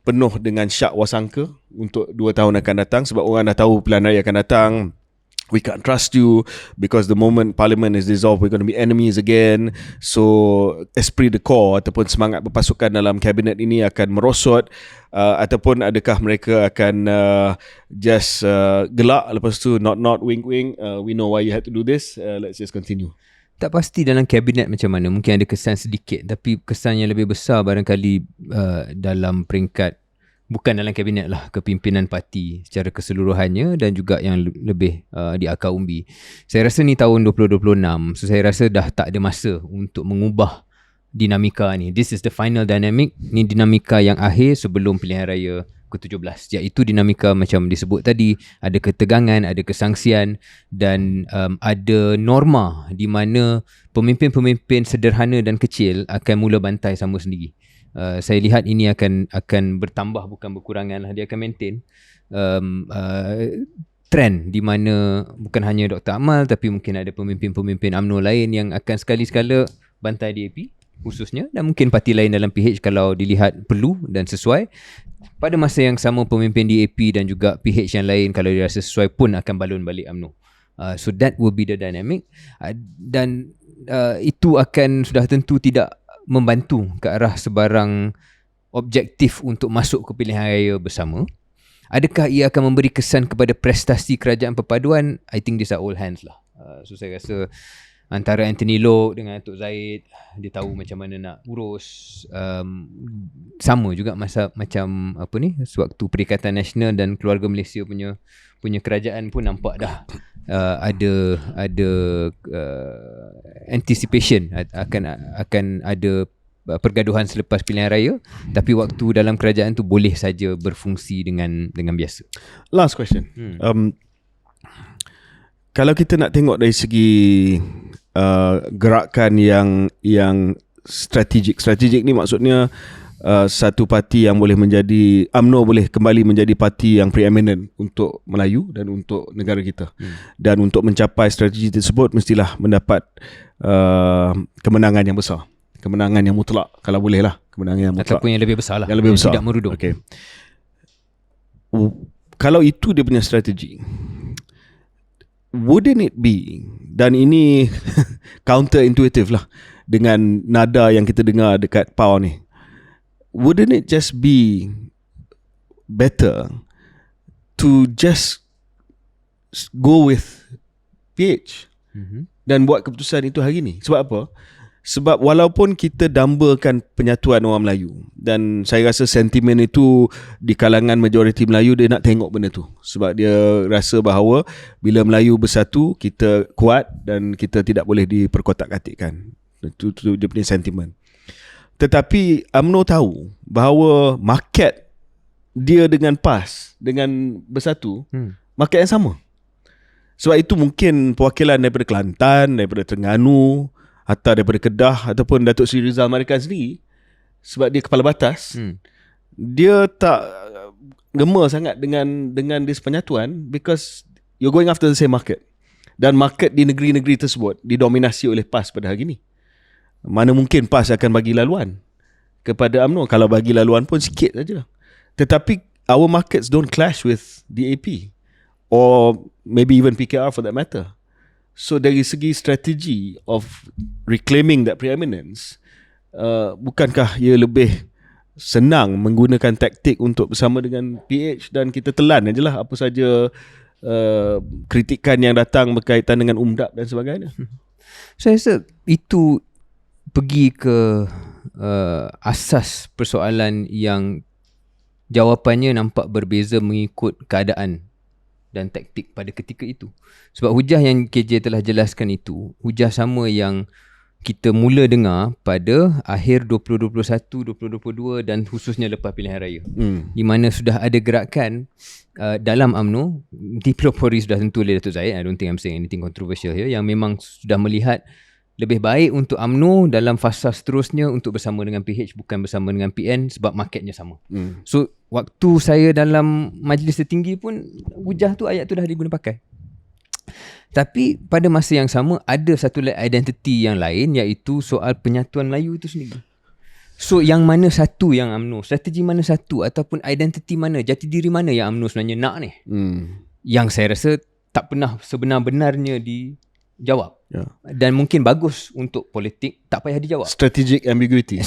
penuh dengan syak wasangka untuk 2 tahun akan datang? Sebab orang dah tahu pilihan raya akan datang, we can't trust you because the moment parliament is dissolved we're going to be enemies again. So esprit de corps ataupun semangat berpasukan dalam kabinet ini akan merosot, ataupun adakah mereka akan just gelak lepas tu not wink we know why you had to do this, let's just continue. Tak pasti dalam kabinet macam mana. Mungkin ada kesan sedikit, tapi kesan yang lebih besar barangkali dalam peringkat, bukan dalam kabinet lah, kepimpinan parti secara keseluruhannya dan juga yang lebih di akar umbi. Saya rasa ni tahun 2026, so saya rasa dah tak ada masa untuk mengubah dinamika ni. This is the final dynamic. Ni dinamika yang akhir sebelum pilihan raya ke-17, iaitu dinamika macam disebut tadi, ada ketegangan, ada kesangsian dan ada norma di mana pemimpin-pemimpin sederhana dan kecil akan mula bantai sama sendiri. Saya lihat ini akan bertambah bukan berkurangan lah. Dia akan maintain trend di mana bukan hanya Dr. Amal tapi mungkin ada pemimpin-pemimpin UMNO lain yang akan sekali-sekala bantai DAP khususnya, dan mungkin parti lain dalam PH kalau dilihat perlu dan sesuai. Pada masa yang sama pemimpin DAP dan juga PH yang lain kalau dirasa sesuai pun akan balun balik UMNO. So that will be the dynamic, dan itu akan sudah tentu tidak membantu ke arah sebarang objektif untuk masuk ke pilihan raya bersama. Adakah ia akan memberi kesan kepada prestasi kerajaan perpaduan? I think these are all hands lah. So saya rasa antara Anthony Loke dengan Datuk Zahid, dia tahu macam mana nak urus. Sama juga masa macam apa ni, sewaktu Perikatan Nasional dan Keluarga Malaysia punya kerajaan pun nampak dah ada anticipation akan ada pergaduhan selepas pilihan raya, tapi waktu dalam kerajaan tu boleh saja berfungsi dengan biasa. Last question. Kalau kita nak tengok dari segi gerakan yang strategik ni maksudnya satu parti yang boleh menjadi, UMNO boleh kembali menjadi parti yang preeminent untuk Melayu dan untuk negara kita. Dan untuk mencapai strategi tersebut mestilah mendapat kemenangan yang besar, kemenangan yang mutlak kalau boleh lah, kemenangan yang mutlak ataupun yang lebih besar lah, yang lebih besar, tidak merudum. Okay. Kalau itu dia punya strategi, wouldn't it be, dan ini counter intuitive lah dengan nada yang kita dengar dekat PAW ni, wouldn't it just be better to just go with PH dan buat keputusan itu hari ni? Sebab apa? Sebab walaupun kita dambakan penyatuan orang Melayu, dan saya rasa sentimen itu di kalangan majoriti Melayu, dia nak tengok benda tu. Sebab dia rasa bahawa bila Melayu bersatu, kita kuat dan kita tidak boleh diperkotak-katikkan. Itu dia punya sentimen. Tetapi UMNO tahu bahawa market dia dengan PAS, dengan bersatu, market yang sama. Sebab itu mungkin perwakilan daripada Kelantan, daripada Terengganu, atau daripada Kedah, ataupun Datuk Seri Rizal Marikan sendiri, sebab dia kepala batas, dia tak gemar sangat dengan this penyatuan, because you're going after the same market. Dan market di negeri-negeri tersebut didominasi oleh PAS pada hari ini. Mana mungkin PAS akan bagi laluan kepada UMNO? Kalau bagi laluan pun sikit saja. Tetapi our markets don't clash with DAP or maybe even PKR for that matter. So dari segi strategi of reclaiming that preeminence, bukankah ia lebih senang menggunakan taktik untuk bersama dengan PH dan kita telan ajalah apa saja kritikan yang datang berkaitan dengan UMDAP dan sebagainya? Saya rasa itu pergi ke asas persoalan yang jawapannya nampak berbeza mengikut keadaan dan taktik pada ketika itu. Sebab hujah yang KJ telah jelaskan itu, hujah sama yang kita mula dengar pada akhir 2021, 2022 dan khususnya lepas pilihan raya. Di mana sudah ada gerakan dalam UMNO, dipelopori sudah tentu oleh Datuk Zahid, I don't think I'm saying anything controversial here, yang memang sudah melihat lebih baik untuk UMNO dalam fasa seterusnya untuk bersama dengan PH bukan bersama dengan PN sebab marketnya sama. So waktu saya dalam majlis tertinggi pun hujah tu, ayat tu dah diguna pakai. Tapi pada masa yang sama ada satu identiti yang lain, iaitu soal penyatuan Melayu itu sendiri. So yang mana satu yang UMNO, strategi mana satu, ataupun identiti mana, jati diri mana yang UMNO sebenarnya nak ni? Yang saya rasa tak pernah sebenar-benarnya dijawab. Dan mungkin bagus untuk politik, tak payah dijawab. Strategic ambiguity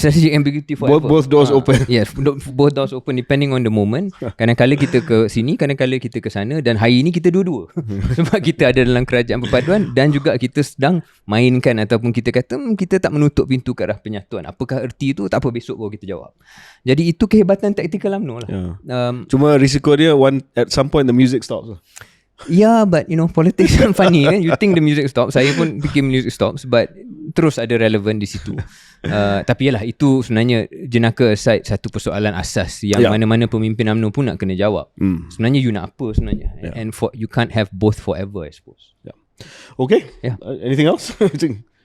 forever. Both doors open. Yes, both doors open depending on the moment. Kadang-kadang kita ke sini, kadang-kadang kita ke sana, dan hari ini kita dua-dua. Sebab kita ada dalam kerajaan perpaduan dan juga kita sedang mainkan ataupun kita kata kita tak menutup pintu ke arah penyatuan. Apakah erti itu? Tak apa, besok baru kita jawab. Jadi itu kehebatan taktikal UMNO lah. Cuma risiko dia at some point the music stops. Yeah, but politics kan funny kan. You think the music stops, saya pun fikir music stops, but terus ada relevant di situ. Tapi yalah, itu sebenarnya jenaka aside satu persoalan asas yang mana-mana pemimpin UMNO pun nak kena jawab. Sebenarnya you nak apa sebenarnya? And you can't have both forever, I suppose. Okay. Anything else?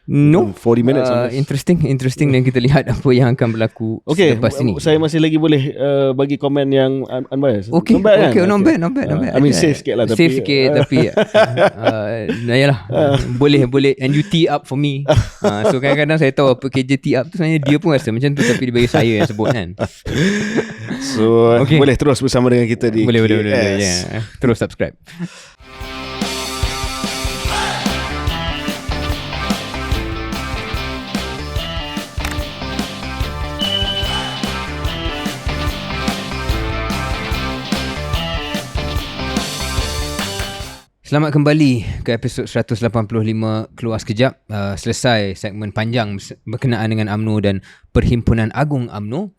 No. 40 minutes on this. Interesting dan kita lihat apa yang akan berlaku selepas ini. Saya masih lagi boleh bagi komen yang unbiased. Okay, not bad, okay, kan? Not bad. I mean safe sikit lah. Safe sikit tapi yalah, boleh and you tee up for me. So kadang-kadang saya tahu apa KJ tee up tu, sebenarnya dia pun rasa macam tu, tapi dia bagi saya yang sebut kan. So boleh terus bersama dengan kita di boleh. Terus subscribe. Selamat kembali ke episod 185 Keluar Sekejap. Selesai segmen panjang berkenaan dengan UMNO dan Perhimpunan Agung UMNO.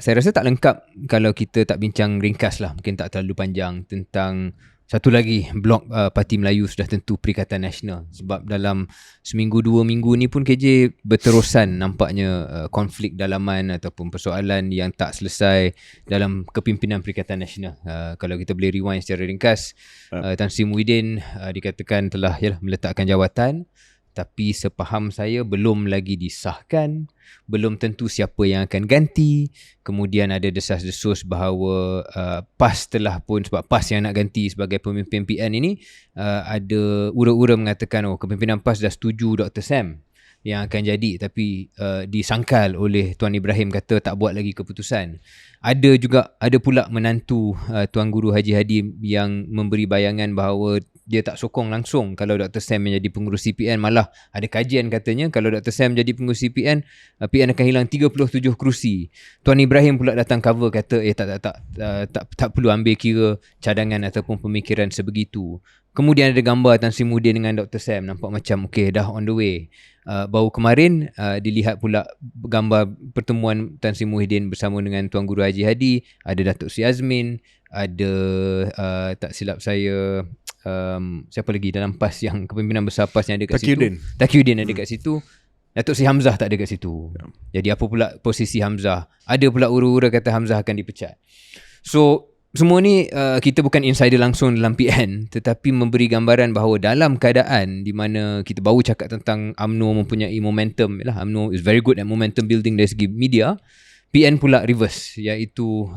Saya rasa tak lengkap kalau kita tak bincang ringkas lah. Mungkin tak terlalu panjang tentang satu lagi blok Parti Melayu Sudah Tentu Perikatan Nasional. Sebab dalam seminggu 2 minggu ni pun KJ berterusan nampaknya konflik dalaman ataupun persoalan yang tak selesai dalam kepimpinan Perikatan Nasional. Kalau kita boleh rewind secara ringkas, Tan Sri Muhyiddin dikatakan telah meletakkan jawatan, tapi sepaham saya belum lagi disahkan, belum tentu siapa yang akan ganti. Kemudian ada desas-desus bahawa PAS telah pun, sebab PAS yang nak ganti sebagai pemimpin PN ini, ada ura-ura mengatakan kepimpinan PAS dah setuju Dr. Sam yang akan jadi, tapi disangkal oleh Tuan Ibrahim kata tak buat lagi keputusan. Ada pula menantu Tuan Guru Haji Hadi yang memberi bayangan bahawa dia tak sokong langsung kalau Dr. Sam menjadi pengurus CPN. Malah ada kajian katanya kalau Dr. Sam jadi pengurus CPN, PN akan hilang 37 kerusi. Tuan Ibrahim pula datang cover kata tak perlu ambil kira cadangan ataupun pemikiran sebegitu. Kemudian ada gambar Tan Sri Muhyiddin dengan Dr. Sam, nampak macam dah on the way. Baru kemarin dilihat pula gambar pertemuan Tan Sri Muhyiddin bersama dengan Tuan Guru Haji Hadi. Ada Datuk Sri Azmin, ada tak silap saya siapa lagi dalam PAS yang kepimpinan besar PAS yang ada kat situ. Taqiyuddin ada kat situ. Datuk Sri Hamzah tak ada kat situ. Jadi apa pula posisi Hamzah? Ada pula ura-ura kata Hamzah akan dipecat. So semua ni kita bukan insider langsung dalam PN, tetapi memberi gambaran bahawa dalam keadaan di mana kita baru cakap tentang UMNO mempunyai momentum, UMNO is very good at momentum building dari segi media. PN pula reverse, iaitu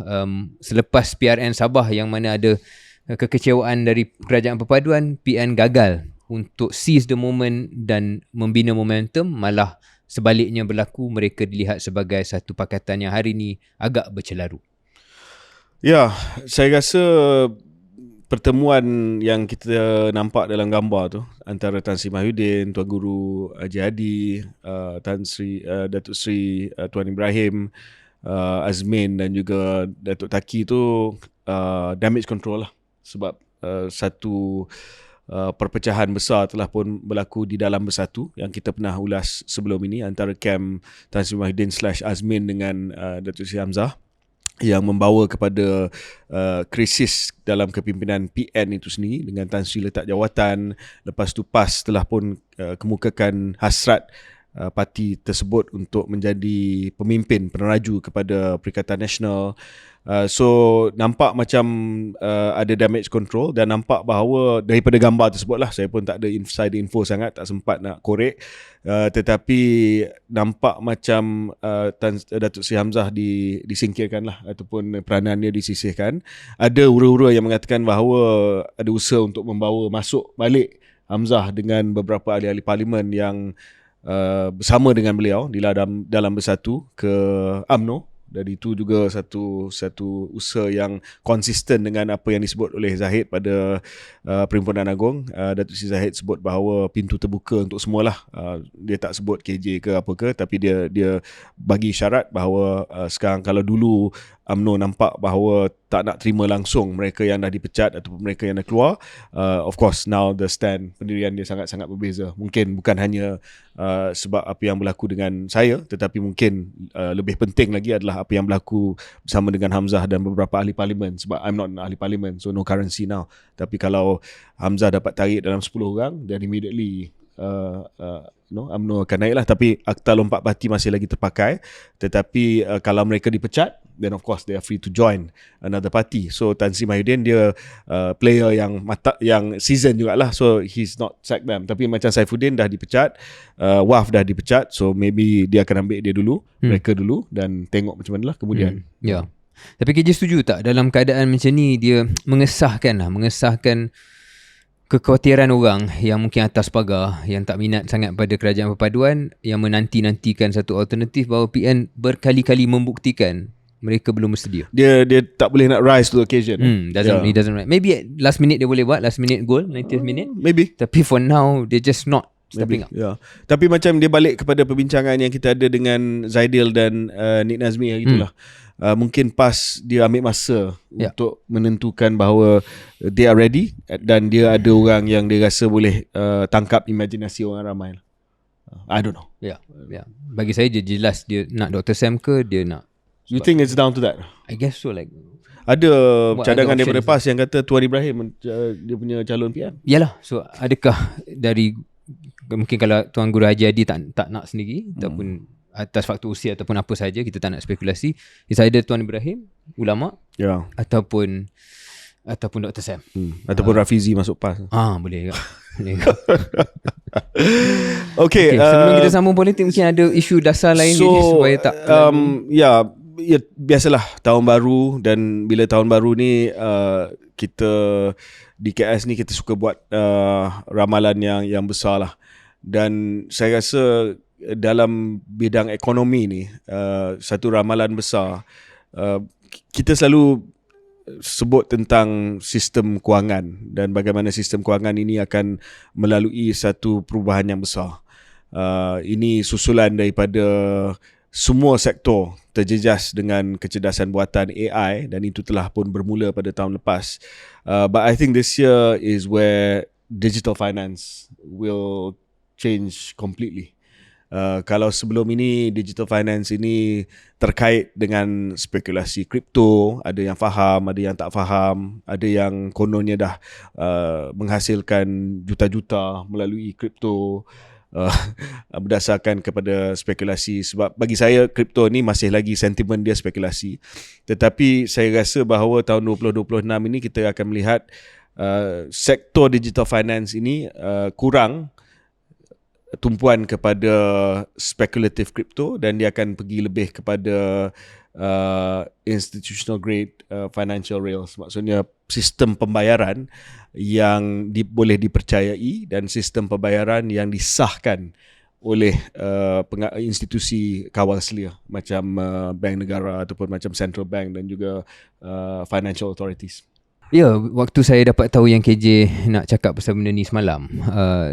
selepas PRN Sabah yang mana ada kekecewaan dari kerajaan perpaduan, PN gagal untuk seize the moment dan membina momentum, malah sebaliknya berlaku, mereka dilihat sebagai satu pakatan yang hari ini agak bercelaru. Ya, saya rasa pertemuan yang kita nampak dalam gambar tu antara Tan Sri Muhyiddin, Tuan Guru Haji Hadi, Datuk Sri Tuan Ibrahim, Azmin dan juga Datuk Taki tu damage control lah. Sebab satu perpecahan besar telah pun berlaku di dalam Bersatu yang kita pernah ulas sebelum ini antara kamp Tan Sri Muhyiddin / Azmin dengan Datuk Sri Hamzah, yang membawa kepada krisis dalam kepimpinan PN itu sendiri dengan Tan Sri letak jawatan. Lepas tu PAS telah pun kemukakan hasrat parti tersebut untuk menjadi pemimpin peneraju kepada Perikatan Nasional. So nampak macam ada damage control, dan nampak bahawa daripada gambar tersebut lah, saya pun tak ada inside info sangat, tak sempat nak korek, tetapi nampak macam Datuk Sri Hamzah disingkirkan lah, ataupun peranan dia disisihkan. Ada ura-ura yang mengatakan bahawa ada usaha untuk membawa masuk balik Hamzah dengan beberapa ahli-ahli parlimen yang bersama dengan beliau di dalam Bersatu ke UMNO. Dan itu juga satu usaha yang konsisten dengan apa yang disebut oleh Zahid pada Perhimpunan Agong. Datuk Seri Zahid sebut bahawa pintu terbuka untuk semualah. Dia tak sebut KJ ke apa ke, tapi dia bagi syarat bahawa sekarang kalau dulu UMNO nampak bahawa tak nak terima langsung mereka yang dah dipecat ataupun mereka yang dah keluar, of course now the stand, pendirian dia sangat-sangat berbeza. Mungkin bukan hanya sebab apa yang berlaku dengan saya, tetapi mungkin lebih penting lagi adalah apa yang berlaku bersama dengan Hamzah dan beberapa ahli parlimen. Sebab I'm not an ahli parlimen, so no currency now. Tapi kalau Hamzah dapat tarik dalam 10 orang, then immediately UMNO akan naik lah. Tapi akta lompat parti masih lagi terpakai. Tetapi kalau mereka dipecat, then of course they are free to join another party. So Tan Sri Mahyudin dia player yang season jugalah, so he's not sack them. Tapi macam Saifuddin dah dipecat, Waf dah dipecat, so maybe dia akan ambil dia dulu, mereka dulu, dan tengok macam mana lah kemudian. Ya. Tapi KJ setuju tak dalam keadaan macam ni dia mengesahkan kekhawatiran orang yang mungkin atas pagar, yang tak minat sangat pada kerajaan perpaduan, yang menanti-nantikan satu alternatif, bahawa PN berkali-kali membuktikan mereka belum bersedia. Dia tak boleh nak rise to the occasion. He doesn't right. Maybe last minute dia boleh buat, last minute goal, 90th minute. Maybe. Tapi for now dia just not stepping up. Yeah. Tapi macam dia balik kepada perbincangan yang kita ada dengan Zaidil dan Nik Nazmi gitulah. Mungkin pas dia ambil masa untuk menentukan bahawa they are ready, dan dia ada orang yang dia rasa boleh tangkap imajinasi orang ramai. I don't know. Bagi saya dia jelas dia nak Dr. Sam ke dia nak. You think it's down to that? I guess so. Like ada cadangan daripada PAS yang kata Tuan Ibrahim dia punya calon PM. Yalah. So adakah dari mungkin kalau Tuan Guru Haji Adi tak nak sendiri ataupun atas faktor usia ataupun apa saja, kita tak nak spekulasi, it's either Tuan Ibrahim, ulama, ataupun Dr. Sam, ataupun Rafizi masuk PAS. Boleh juga. Okay, sebelum kita sambung politik, mungkin ada isu dasar lain supaya tak biasalah tahun baru, dan bila tahun baru ni kita di KS ni kita suka buat ramalan yang besar lah. Dan saya rasa dalam bidang ekonomi ni, satu ramalan besar, kita selalu sebut tentang sistem kewangan dan bagaimana sistem kewangan ini akan melalui satu perubahan yang besar. Ini susulan daripada semua sektor terjejas dengan kecerdasan buatan AI, dan itu telah pun bermula pada tahun lepas. But I think this year is where digital finance will change completely. Kalau sebelum ini digital finance ini terkait dengan spekulasi kripto, ada yang faham, ada yang tak faham, ada yang kononnya dah menghasilkan juta-juta melalui kripto berdasarkan kepada spekulasi. Sebab bagi saya kripto ni masih lagi sentimen dia spekulasi. Tetapi saya rasa bahawa tahun 2026 ini kita akan melihat sektor digital finance ini kurang tumpuan kepada spekulatif kripto, dan dia akan pergi lebih kepada institutional grade financial rails. Maksudnya sistem pembayaran yang boleh dipercayai dan sistem pembayaran yang disahkan oleh institusi kawal selia macam bank negara ataupun macam central bank dan juga financial authorities. Ya, waktu saya dapat tahu yang KJ nak cakap pasal benda ni semalam,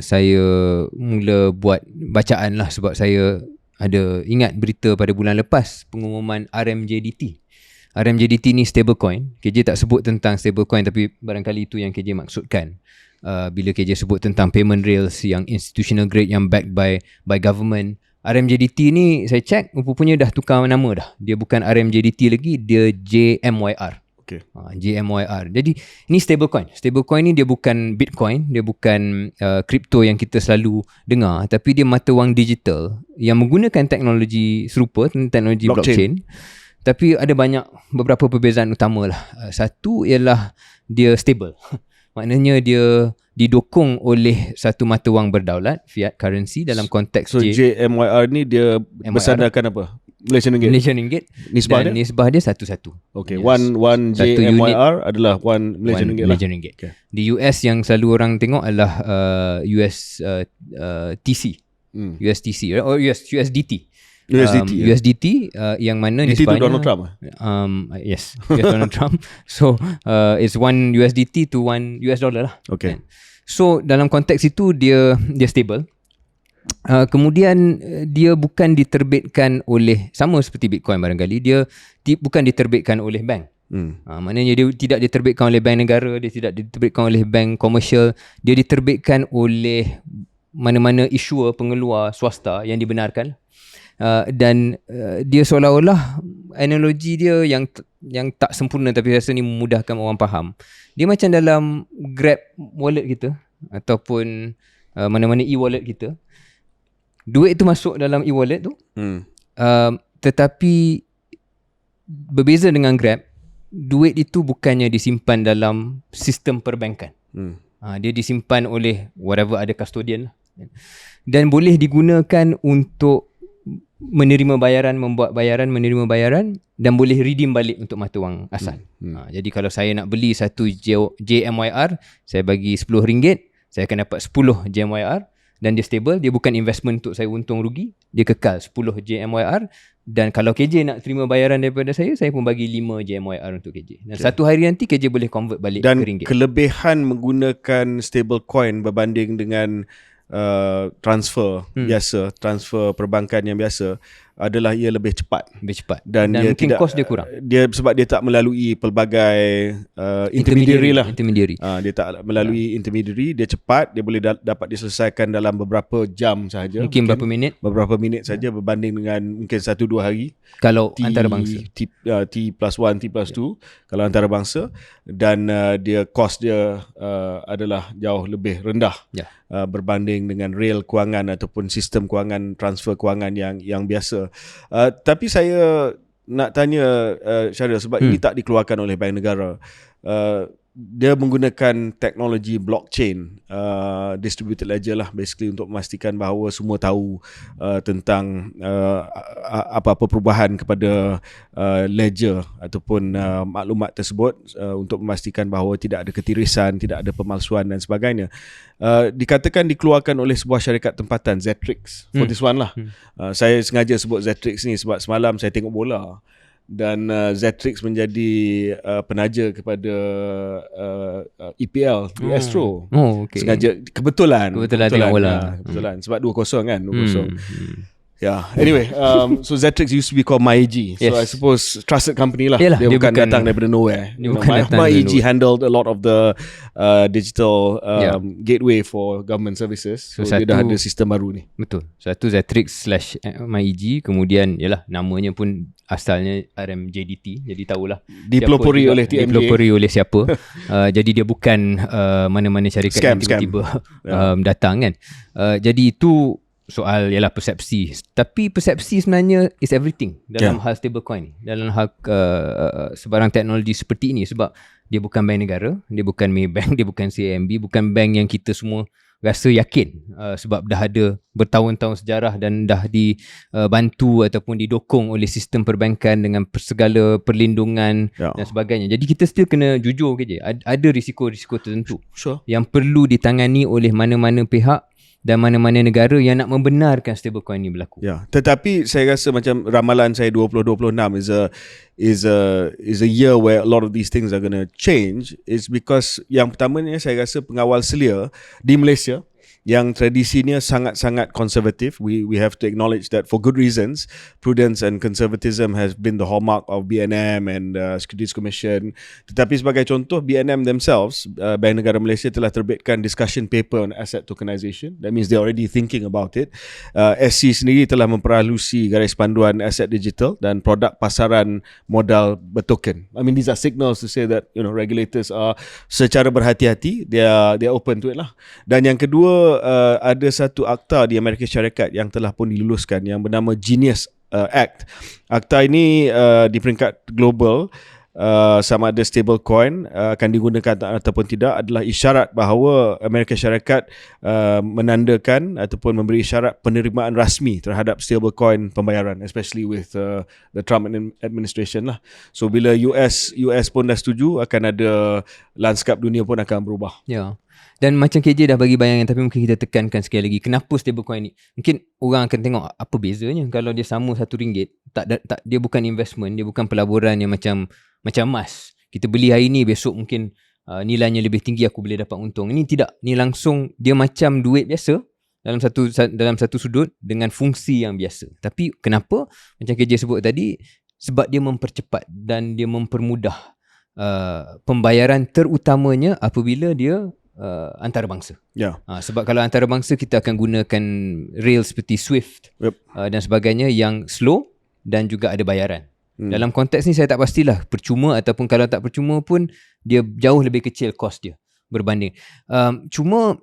saya mula buat bacaan lah, sebab saya ada ingat berita pada bulan lepas pengumuman RMJDT. RMJDT ni stablecoin. KJ tak sebut tentang stablecoin, tapi barangkali itu yang KJ maksudkan bila KJ sebut tentang payment rails yang institutional grade, yang backed by government. RMJDT ni saya check rupanya dah tukar nama dah. Dia bukan RMJDT lagi, dia JMYR. JMYR. Jadi ini stablecoin. Stablecoin ni dia bukan Bitcoin, dia bukan kripto yang kita selalu dengar, tapi dia mata wang digital yang menggunakan teknologi serupa, teknologi blockchain. Tapi ada beberapa perbezaan utama lah. Satu ialah dia stable. Maknanya dia didukung oleh satu mata wang berdaulat, fiat currency dalam konteks JMYR ni dia bersandarkan apa? Malaysian Ringgit. Nisbah dia 1-1. Yes. Okay, one JMYR adalah one Malaysian Ringgit. Okay. Di US yang selalu orang tengok adalah US TC, USDT. USDT yang mana itu nisbahnya Donald Trump. Yes, Donald Trump. So it's 1 USDT to 1 US dollar lah. Okay. So dalam konteks itu dia stable. Kemudian dia bukan diterbitkan oleh, sama seperti Bitcoin barangkali, dia bukan diterbitkan oleh bank. Maknanya dia tidak diterbitkan oleh bank negara, dia tidak diterbitkan oleh bank komersial, dia diterbitkan oleh mana-mana issuer, pengeluar swasta yang dibenarkan. Dan dia seolah-olah, analogi dia yang tak sempurna tapi rasa ni memudahkan orang faham. Dia macam dalam Grab wallet kita ataupun mana-mana e-wallet kita. Duit tu masuk dalam e-wallet tu, tetapi berbeza dengan Grab, duit itu bukannya disimpan dalam sistem perbankan. Dia disimpan oleh whatever ada custodian lah. Dan boleh digunakan untuk menerima bayaran, membuat bayaran, menerima bayaran, dan boleh redeem balik untuk mata wang asal. Jadi kalau saya nak beli satu JMYR, saya bagi RM10, saya akan dapat 10 JMYR. Dan dia stable, dia bukan investment untuk saya untung rugi, dia kekal 10 JMYR. Dan kalau KJ nak terima bayaran daripada saya pun bagi 5 JMYR untuk KJ. Dan satu hari nanti KJ boleh convert balik dan ke ringgit. Dan kelebihan menggunakan stable coin berbanding dengan transfer biasa, transfer perbankan yang biasa adalah ia lebih cepat. Dan dia mungkin tidak, kos dia kurang. Sebab dia tak melalui pelbagai intermediary lah. Dia tak melalui intermediary, dia cepat, dia boleh dapat diselesaikan dalam beberapa jam sahaja. Mungkin beberapa minit saja berbanding dengan mungkin 1-2 hari. Kalau antarabangsa. T+1, T+2 kalau antarabangsa. Dan dia kos dia adalah jauh lebih rendah berbanding dengan real kewangan ataupun sistem kewangan, transfer kewangan yang biasa. Tapi saya nak tanya Syahril, sebab ini tak dikeluarkan oleh bank negara. Dia menggunakan teknologi blockchain, distributed ledger lah basically, untuk memastikan bahawa semua tahu tentang apa-apa perubahan kepada ledger ataupun maklumat tersebut, untuk memastikan bahawa tidak ada ketirisan, tidak ada pemalsuan dan sebagainya. Dikatakan dikeluarkan oleh sebuah syarikat tempatan, Zetrix, for this one lah. Saya sengaja sebut Zetrix ni sebab semalam saya tengok bola dan Zetrix menjadi penaja kepada EPL di Astro. Okay. Sengaja kebetulan tengok bola. Kebetulan sebab 2-0 kan, 2-0. Yeah. Anyway, so Zetrix used to be called MyEG. So I suppose trusted company lah. Yalah, dia bukan datang daripada nowhere. MyEG handled a lot of the digital gateway for government services. So dia dah ada sistem baru ni. Betul. Satu Zetrix/MyEG, kemudian yalah, namanya pun asalnya RMJDT. Jadi tahulah dipelopori oleh TMJ. Dipelopori oleh siapa. Jadi dia bukan mana-mana syarikat yang tiba-tiba datang kan. Jadi itu soal ialah persepsi. Tapi persepsi sebenarnya is everything dalam hal stablecoin ni, dalam hal sebarang teknologi seperti ini. Sebab dia bukan bank negara, dia bukan Maybank, dia bukan CIMB, bukan bank yang kita semua rasa yakin sebab dah ada bertahun-tahun sejarah dan dah dibantu ataupun didokong oleh sistem perbankan dengan segala perlindungan dan sebagainya. Jadi kita still kena jujur je, ada risiko-risiko tertentu yang perlu ditangani oleh mana-mana pihak dan mana-mana negara yang nak membenarkan stablecoin ni berlaku. Tetapi saya rasa macam ramalan saya 2026 is a year where a lot of these things are going to change, is because yang pertamanya saya rasa pengawal selia di Malaysia yang tradisinya sangat-sangat konservatif. We have to acknowledge that for good reasons. Prudence and conservatism has been the hallmark of BNM and Securities Commission. Tetapi sebagai contoh, BNM themselves, Bank Negara Malaysia, telah terbitkan discussion paper on asset tokenization. That means they're already thinking about it. SC sendiri telah memperhalusi garis panduan aset digital dan produk pasaran modal bertoken. I mean, these are signals to say that regulators are secara berhati-hati, they are open to it lah. Dan yang kedua, ada satu akta di Amerika Syarikat yang telah pun diluluskan yang bernama Genius Act. Akta ini di peringkat global sama ada stablecoin akan digunakan ataupun tidak adalah isyarat bahawa Amerika Syarikat menandakan ataupun memberi isyarat penerimaan rasmi terhadap stablecoin pembayaran, especially with the Trump administration lah. So bila US pun dah setuju, akan ada lanskap dunia pun akan berubah. Ya. Dan macam KJ dah bagi bayangan, tapi mungkin kita tekankan sekali lagi, kenapa stablecoin ni? Mungkin orang akan tengok apa bezanya kalau dia sama RM1. Tak dia bukan investment, dia bukan pelaburan yang macam emas. Kita beli hari ni, besok mungkin nilainya lebih tinggi, aku boleh dapat untung. Ini tidak, ni langsung dia macam duit biasa dalam satu sudut dengan fungsi yang biasa. Tapi kenapa? Macam KJ sebut tadi, sebab dia mempercepat dan dia mempermudah pembayaran, terutamanya apabila dia antarabangsa. Sebab kalau antarabangsa, kita akan gunakan rail seperti SWIFT dan sebagainya yang slow dan juga ada bayaran. Dalam konteks ni saya tak pastilah percuma, ataupun kalau tak percuma pun dia jauh lebih kecil cost dia berbanding. Cuma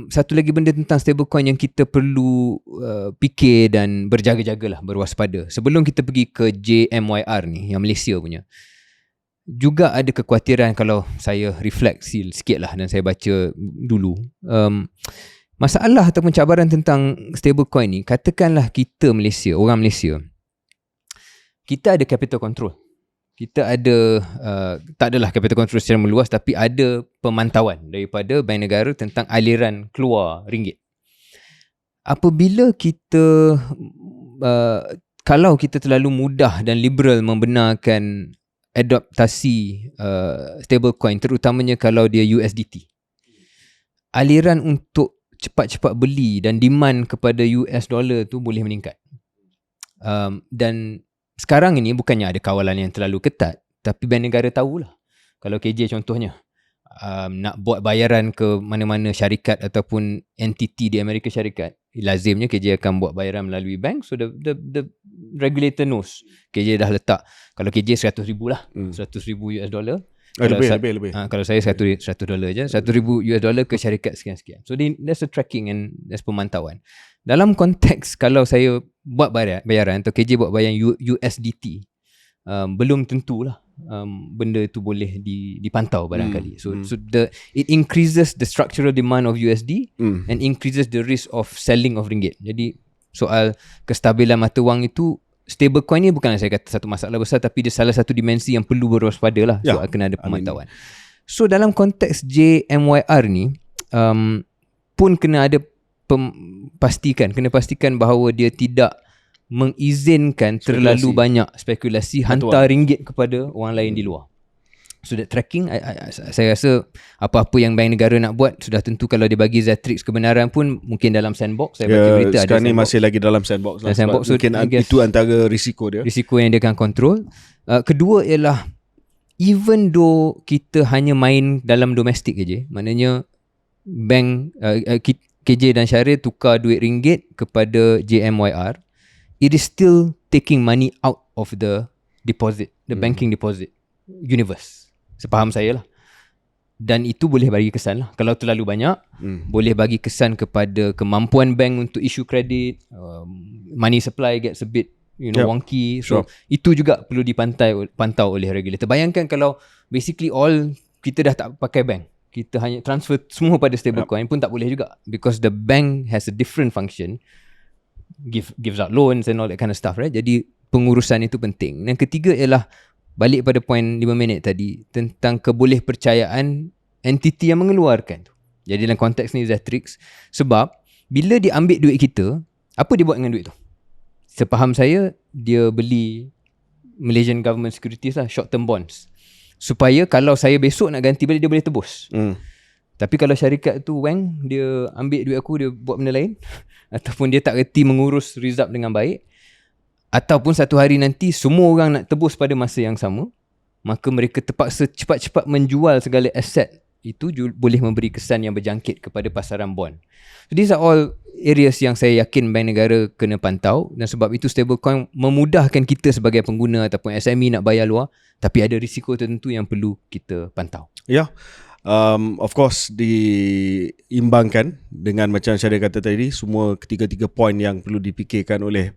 satu lagi benda tentang stablecoin yang kita perlu fikir dan berjaga-jagalah, berwaspada. Sebelum kita pergi ke JMYR ni, yang Malaysia punya, juga ada kekhawatiran kalau saya refleksi sikit lah dan saya baca dulu. Masalah ataupun cabaran tentang stablecoin ni, katakanlah kita Malaysia, orang Malaysia, kita ada capital control. Kita ada, tak adalah capital control secara meluas, tapi ada pemantauan daripada Bank Negara tentang aliran keluar ringgit. Apabila kita, kalau kita terlalu mudah dan liberal membenarkan adaptasi stablecoin, terutamanya kalau dia USDT, aliran untuk cepat-cepat beli dan demand kepada US dollar tu boleh meningkat. Dan sekarang ini bukannya ada kawalan yang terlalu ketat, tapi Bank Negara tahulah. Kalau KJ contohnya, nak buat bayaran ke mana-mana syarikat ataupun entiti di Amerika Syarikat, lazimnya KJ akan buat bayaran melalui bank. So the regulator knows. KJ dah letak, kalau KJ $100,000 lah, $100,000 US dollar. Lebih. Kalau saya $100 je, $100,000 US dollar ke syarikat sekian-sekian. So there's a tracking and there's pemantauan. Dalam konteks kalau saya buat bayaran atau KJ buat bayaran USDT, belum tentulah benda itu boleh dipantau barangkali. So it increases the structural demand of USD and increases the risk of selling of ringgit. Jadi soal kestabilan mata wang itu, stablecoin ni bukanlah saya kata satu masalah besar, tapi dia salah satu dimensi yang perlu berwaspada lah. So kena ada pemantauan. So dalam konteks JMYR ni pun kena ada kena pastikan bahawa dia tidak mengizinkan terlalu banyak spekulasi hantar ringgit kepada orang lain di luar. So that tracking, saya rasa apa-apa yang Bank Negara nak buat, sudah tentu kalau dia bagi Zatrix kebenaran pun mungkin dalam sandbox. Saya baca berita sekarang ni masih lagi dalam sandbox lah. So mungkin itu antara risiko dia. Risiko yang dia akan kontrol. Kedua ialah, even though kita hanya main dalam domestik je, maknanya bank, KJ dan Syaril tukar duit ringgit kepada JMYR, it is still taking money out of the deposit, the banking deposit universe. Sepaham saya lah. Dan itu boleh bagi kesan lah. Kalau terlalu banyak, boleh bagi kesan kepada kemampuan bank untuk issue kredit, money supply gets a bit wonky. So itu juga perlu dipantau oleh regulator. Bayangkan kalau basically all kita dah tak pakai bank, kita hanya transfer semua pada stablecoin pun tak boleh juga, because the bank has a different function, gives out loans and all that kind of stuff, right? Jadi pengurusan itu penting. Dan ketiga ialah, balik pada poin 5 minit tadi tentang kebolehpercayaan entiti yang mengeluarkan tu. Jadi dalam konteks ni Zatrix, sebab bila dia ambil duit kita, apa dia buat dengan duit tu? Sepaham saya, dia beli Malaysian government securities lah, short term bonds, supaya kalau saya besok nak ganti balik, dia boleh tebus. Tapi kalau syarikat tu wang, dia ambil duit aku, dia buat benda lain ataupun dia tak reti mengurus reserve dengan baik, ataupun satu hari nanti semua orang nak tebus pada masa yang sama, maka mereka terpaksa cepat-cepat menjual segala aset itu, boleh memberi kesan yang berjangkit kepada pasaran bond. So these are all areas yang saya yakin Bank Negara kena pantau, dan sebab itu stablecoin memudahkan kita sebagai pengguna ataupun SME nak bayar luar, tapi ada risiko tertentu yang perlu kita pantau. Ya. Of course diimbangkan dengan macam saya kata tadi, semua ketiga-tiga poin yang perlu dipikirkan oleh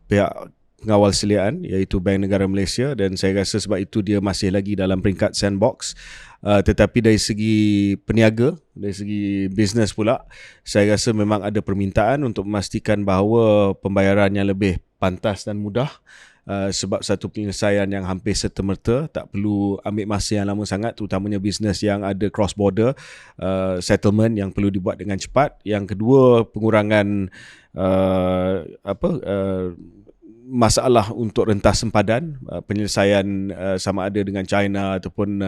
pihak pengawal seliaan iaitu Bank Negara Malaysia, dan saya rasa sebab itu dia masih lagi dalam peringkat sandbox. Tetapi dari segi peniaga, dari segi bisnes pula, saya rasa memang ada permintaan untuk memastikan bahawa pembayaran yang lebih pantas dan mudah. Sebab satu penyelesaian yang hampir serta-merta, tak perlu ambil masa yang lama sangat, terutamanya bisnes yang ada cross border settlement yang perlu dibuat dengan cepat. Yang kedua, pengurangan masalah untuk rentas sempadan, penyelesaian sama ada dengan China ataupun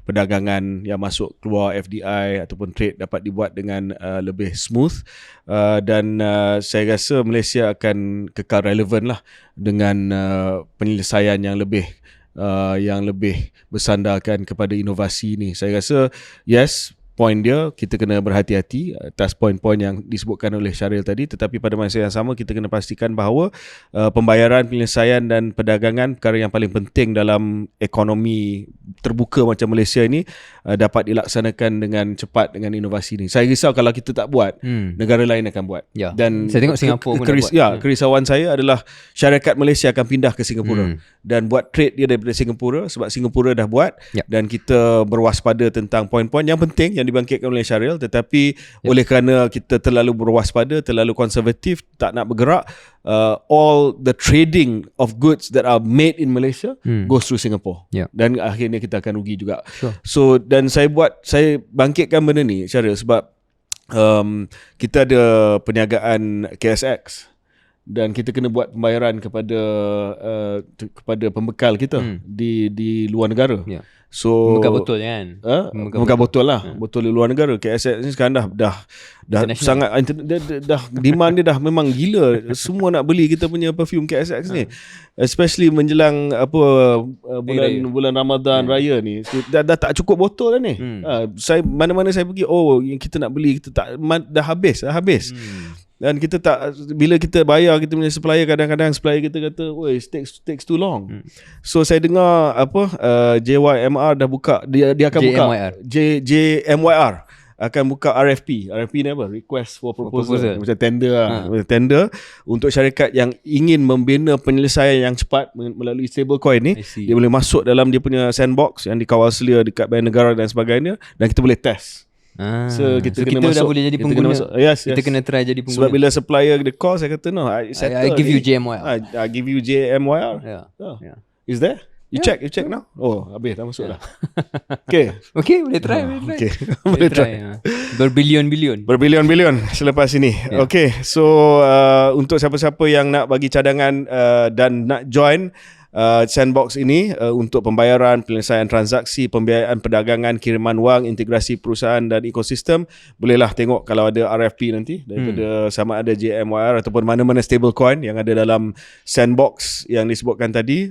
perdagangan yang masuk keluar FDI ataupun trade dapat dibuat dengan lebih smooth, dan saya rasa Malaysia akan kekal relevan lah dengan penyelesaian yang lebih bersandarkan kepada inovasi ni. Saya rasa yes, point dia, kita kena berhati-hati atas poin-poin yang disebutkan oleh Syaril tadi, tetapi pada masa yang sama kita kena pastikan bahawa pembayaran, penyelesaian dan perdagangan, perkara yang paling penting dalam ekonomi terbuka macam Malaysia ini, dapat dilaksanakan dengan cepat dengan inovasi ni. Saya risau kalau kita tak buat, negara lain akan buat. Ya. Dan saya tengok Singapura pun dah buat. Kerisauan saya adalah syarikat Malaysia akan pindah ke Singapura dan buat trade dia daripada Singapura, sebab Singapura dah buat, dan kita berwaspada tentang poin-poin yang penting yang dibangkitkan oleh Syaril, tetapi oleh kerana kita terlalu berwaspada, terlalu konservatif, tak nak bergerak, all the trading of goods that are made in Malaysia goes through Singapore, dan akhirnya kita akan rugi juga. So, dan saya bangkitkan benda ni, Syaril, sebab kita ada perniagaan KSX dan kita kena buat pembayaran kepada pembekal kita di luar negara. So Memegang botol kan? Memegang botol lah, botol di luar negara. KSX ni sekarang dah sangat dah demand dia dah memang gila. Semua nak beli kita punya perfume KSX ni, especially menjelang bulan Ramadan Raya ni. Dah tak cukup botol dah ni. Saya mana-mana saya pergi, yang kita nak beli, kita tak, dah habis. Dan kita tak, bila kita bayar kita punya supplier, kadang-kadang supplier kita kata, "Oi, takes too long." So saya dengar JYMR dah buka, dia akan buka JMYR akan buka RFP ni apa? Request for proposal. Macam tender tender untuk syarikat yang ingin membina penyelesaian yang cepat melalui stablecoin ni. Dia boleh masuk dalam dia punya sandbox yang dikawal selia dekat Bank Negara dan sebagainya, dan kita boleh test. So kita kena masuk, dah boleh jadi pengguna. Kita kena try jadi pengguna. Sebab bila supplier dia call, saya kata I give you JMYR. I give you JMYR. Is there? You check now. Habis dah masuk dah. Okay, boleh try. Boleh try. Berbilion-bilion selepas ini. Okay, so untuk siapa-siapa yang nak bagi cadangan dan nak join sandbox ini untuk pembayaran, penyelesaian transaksi, pembiayaan perdagangan, kiriman wang, integrasi perusahaan dan ekosistem, bolehlah tengok kalau ada RFP nanti daripada sama ada JMYR ataupun mana-mana stablecoin yang ada dalam sandbox yang disebutkan tadi,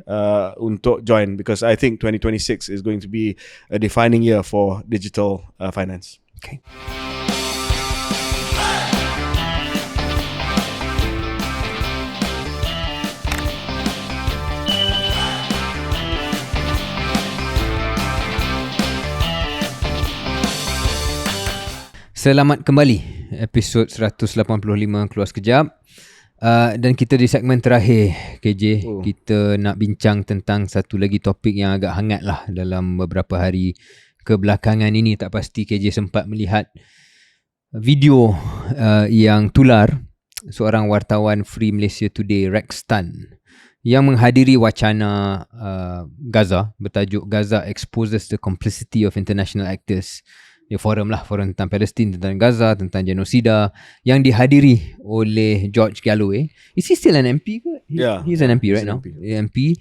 untuk join, because I think 2026 is going to be a defining year for digital finance. Okay. Selamat kembali, episod 185 keluar sekejap, dan kita di segmen terakhir, KJ. Kita nak bincang tentang satu lagi topik yang agak hangat lah dalam beberapa hari kebelakangan ini. Tak pasti KJ sempat melihat video yang tular seorang wartawan Free Malaysia Today, Rex Tan, yang menghadiri wacana Gaza, bertajuk Gaza Exposes the Complicity of International Actors. Dia forum tentang Palestin, tentang Gaza, tentang genosida, yang dihadiri oleh George Galloway. Is he still an MP ke? He's an MP right now. MP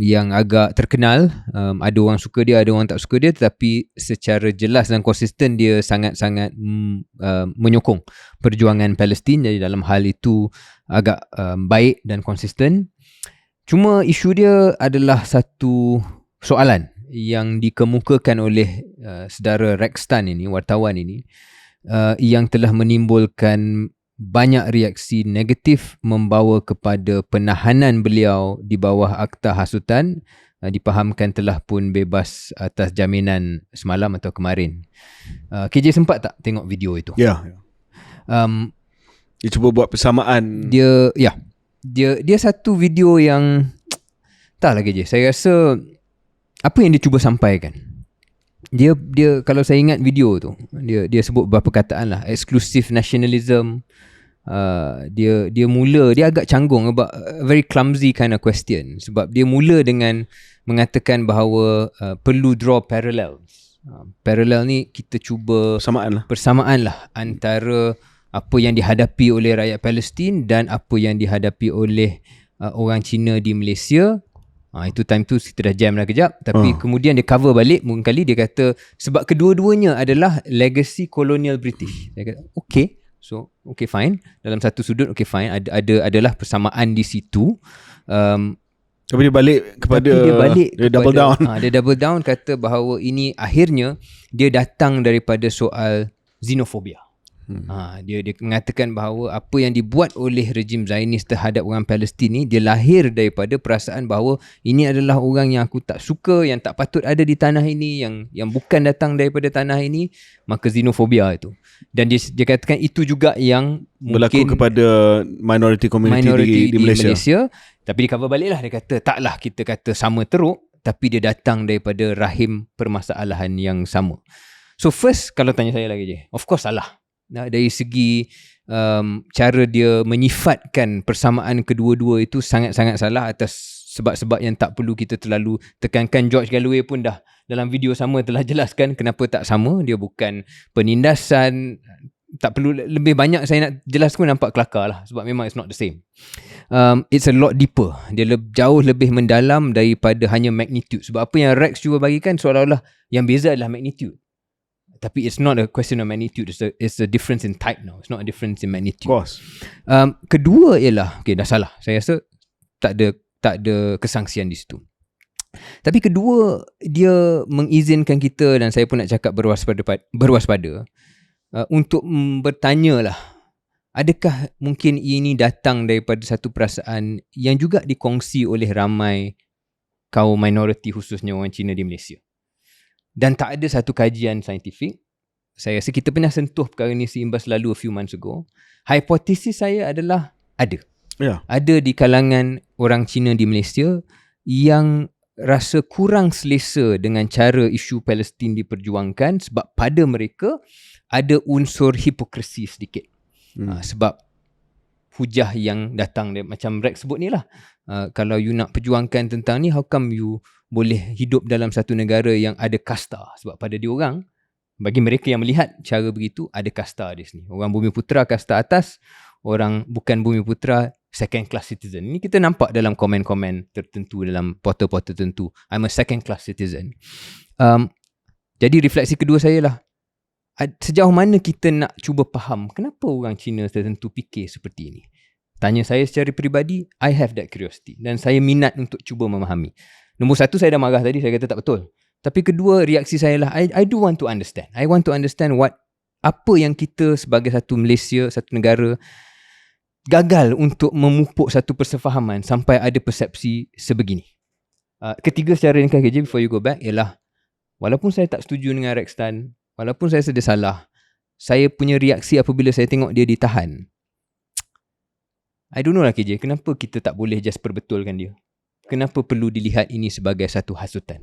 yang agak terkenal. Ada orang suka dia, ada orang tak suka dia, tetapi secara jelas dan konsisten dia sangat-sangat menyokong perjuangan Palestin. Jadi dalam hal itu agak baik dan konsisten. Cuma isu dia adalah satu soalan yang dikemukakan oleh saudara Rex Tan ini, wartawan ini, yang telah menimbulkan banyak reaksi negatif, membawa kepada penahanan beliau di bawah akta hasutan. Dipahamkan telah pun bebas atas jaminan semalam atau kemarin. KJ sempat tak tengok video itu? Ya. Dia cuba buat persamaan. Dia dia satu video yang tak lagi je. Saya rasa apa yang dia cuba sampaikan. Dia kalau saya ingat video tu, dia sebut beberapa kataan lah, exclusive nationalism. Dia agak canggung about a very clumsy kind of question, sebab dia mula dengan mengatakan bahawa perlu draw parallels. Parallel ni kita cuba persamaan lah antara apa yang dihadapi oleh rakyat Palestin dan apa yang dihadapi oleh orang Cina di Malaysia. Itu time tu kita dah jam lah kejap, tapi kemudian dia cover balik mungkin kali. Dia kata sebab kedua-duanya adalah legacy colonial British. Dia kata okay, so okay fine, dalam satu sudut okay fine, adalah persamaan di situ. Tapi dia balik kepada dia double down. Dia double down, kata bahawa ini akhirnya dia datang daripada soal xenofobia. Dia mengatakan bahawa apa yang dibuat oleh rejim Zionis terhadap orang Palestin ni, dia lahir daripada perasaan bahawa ini adalah orang yang aku tak suka, yang tak patut ada di tanah ini, yang bukan datang daripada tanah ini, maka xenofobia itu. Dan dia katakan itu juga yang berlaku kepada minority community di Malaysia. Tapi dia cover balik lah, dia kata taklah kita kata sama teruk, tapi dia datang daripada rahim permasalahan yang sama. So first, kalau tanya saya lagi je, of course salah. Dari segi cara dia menyifatkan persamaan kedua-dua itu sangat-sangat salah atas sebab-sebab yang tak perlu kita terlalu tekankan. George Galloway pun dah dalam video sama telah jelaskan kenapa tak sama. Dia bukan penindasan, tak perlu lebih banyak saya nak jelas pun nampak kelakar lah, sebab memang it's not the same. It's a lot deeper. Dia jauh lebih mendalam daripada hanya magnitude. Sebab apa yang Rex cuba bagikan seolah-olah yang beza adalah magnitude. Tapi it's not a question of magnitude. It's a difference in type now. It's not a difference in magnitude. Of course. Kedua ialah, okay, dah salah. Saya rasa tak ada kesangsian di situ. Tapi kedua, dia mengizinkan kita, dan saya pun nak cakap berwaspada untuk bertanya lah, adakah mungkin ini datang daripada satu perasaan yang juga dikongsi oleh ramai kaum minoriti, khususnya orang Cina di Malaysia. Dan tak ada satu kajian saintifik. Saya rasa kita pernah sentuh perkara ni seimbas lalu a few months ago. Hipotesis saya adalah ada. Ada di kalangan orang Cina di Malaysia yang rasa kurang selesa dengan cara isu Palestin diperjuangkan, sebab pada mereka ada unsur hipokrisi sedikit. Sebab hujah yang datang dia, macam Rex sebut ni lah, kalau you nak perjuangkan tentang ni, how come you boleh hidup dalam satu negara yang ada kasta? Sebab pada diorang, bagi mereka yang melihat cara begitu, ada kasta di sini. Orang Bumi Putera kasta atas, orang bukan Bumi Putera second class citizen. Ini kita nampak dalam komen-komen tertentu, dalam portal-portal tertentu. I'm a second class citizen. Jadi refleksi kedua saya lah, sejauh mana kita nak cuba faham kenapa orang Cina tertentu fikir seperti ini. Tanya saya secara peribadi, I have that curiosity, dan saya minat untuk cuba memahami. Nombor satu, saya dah marah tadi, saya kata tak betul. Tapi kedua, reaksi saya lah, I do want to understand. I want to understand apa yang kita sebagai satu Malaysia, satu negara, gagal untuk memupuk satu persefahaman sampai ada persepsi sebegini. Ketiga secara ringkas je before you go back ialah, walaupun saya tak setuju dengan Rex Tan, walaupun saya sedar salah, saya punya reaksi apabila saya tengok dia ditahan, I don't know lah KJ, kenapa kita tak boleh just perbetulkan dia? Kenapa perlu dilihat ini sebagai satu hasutan?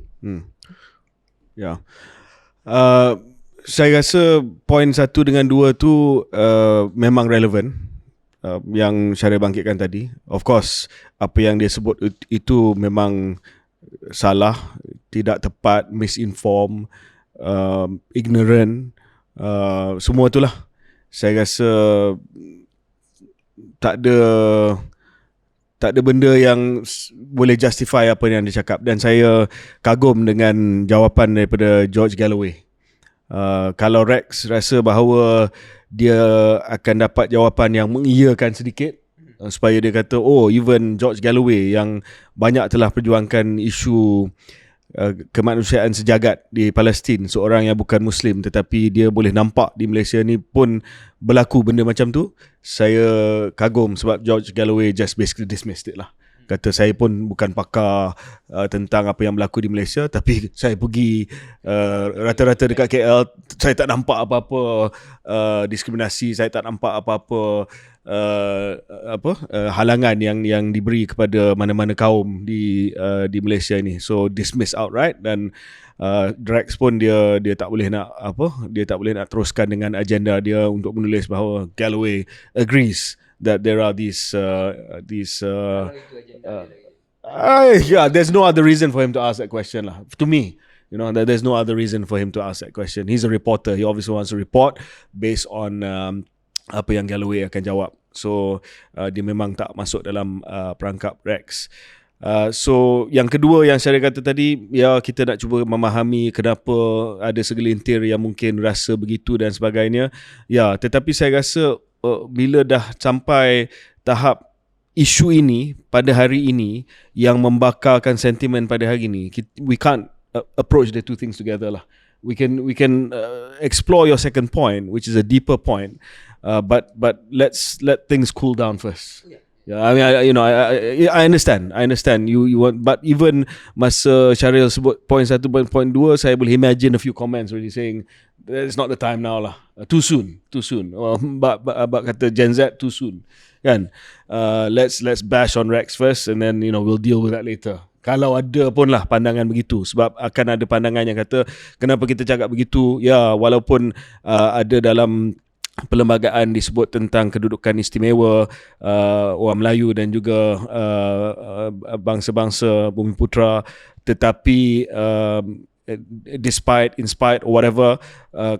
Saya rasa poin 1 dengan 2 tu memang relevan, yang Syaril bangkitkan tadi. Of course, apa yang dia sebut itu memang salah, tidak tepat, misinform, ignorant, semua itulah. Saya rasa tak ada benda yang boleh justify apa yang dia cakap. Dan saya kagum dengan jawapan daripada George Galloway. Kalau Rex rasa bahawa dia akan dapat jawapan yang mengiyakan sedikit, supaya dia kata, oh, even George Galloway yang banyak telah perjuangkan isu kemanusiaan sejagat di Palestin, seorang yang bukan Muslim, tetapi dia boleh nampak di Malaysia ni pun berlaku benda macam tu. Saya kagum sebab George Galloway just basically dismissed it lah. Kata saya pun bukan pakar tentang apa yang berlaku di Malaysia, tapi saya pergi rata-rata dekat KL, saya tak nampak apa-apa diskriminasi, saya tak nampak apa-apa halangan yang diberi kepada mana-mana kaum di Malaysia ni. So dismiss outright, dan Drex pun dia tak boleh nak teruskan dengan agenda dia untuk menulis bahawa Galloway agrees that there are these there's no other reason for him to ask that question lah. To me, that there's no other reason for him to ask that question. He's a reporter. He obviously wants to report based on apa yang Galloway akan jawab. So dia memang tak masuk dalam perangkap Rex. So yang kedua yang saya kata tadi, kita nak cuba memahami kenapa ada segelintir yang mungkin rasa begitu dan sebagainya. Tetapi saya rasa bila dah sampai tahap isu ini pada hari ini yang membakarkan sentimen pada hari ini, we can't approach the two things together lah. We can explore your second point, which is a deeper point, but let's let things cool down first. I mean, I understand you want, but even masa Syaril sebut point 1, point 2, saya boleh imagine a few comments really saying it's not the time now lah, too soon. But kata Gen Z, too soon kan. Let's bash on Rex first, and then we'll deal with that later. Kalau ada pun lah pandangan begitu, sebab akan ada pandangan yang kata kenapa kita cakap begitu, walaupun ada dalam perlembagaan disebut tentang kedudukan istimewa orang Melayu dan juga bangsa-bangsa Bumiputera, tetapi in spite or whatever,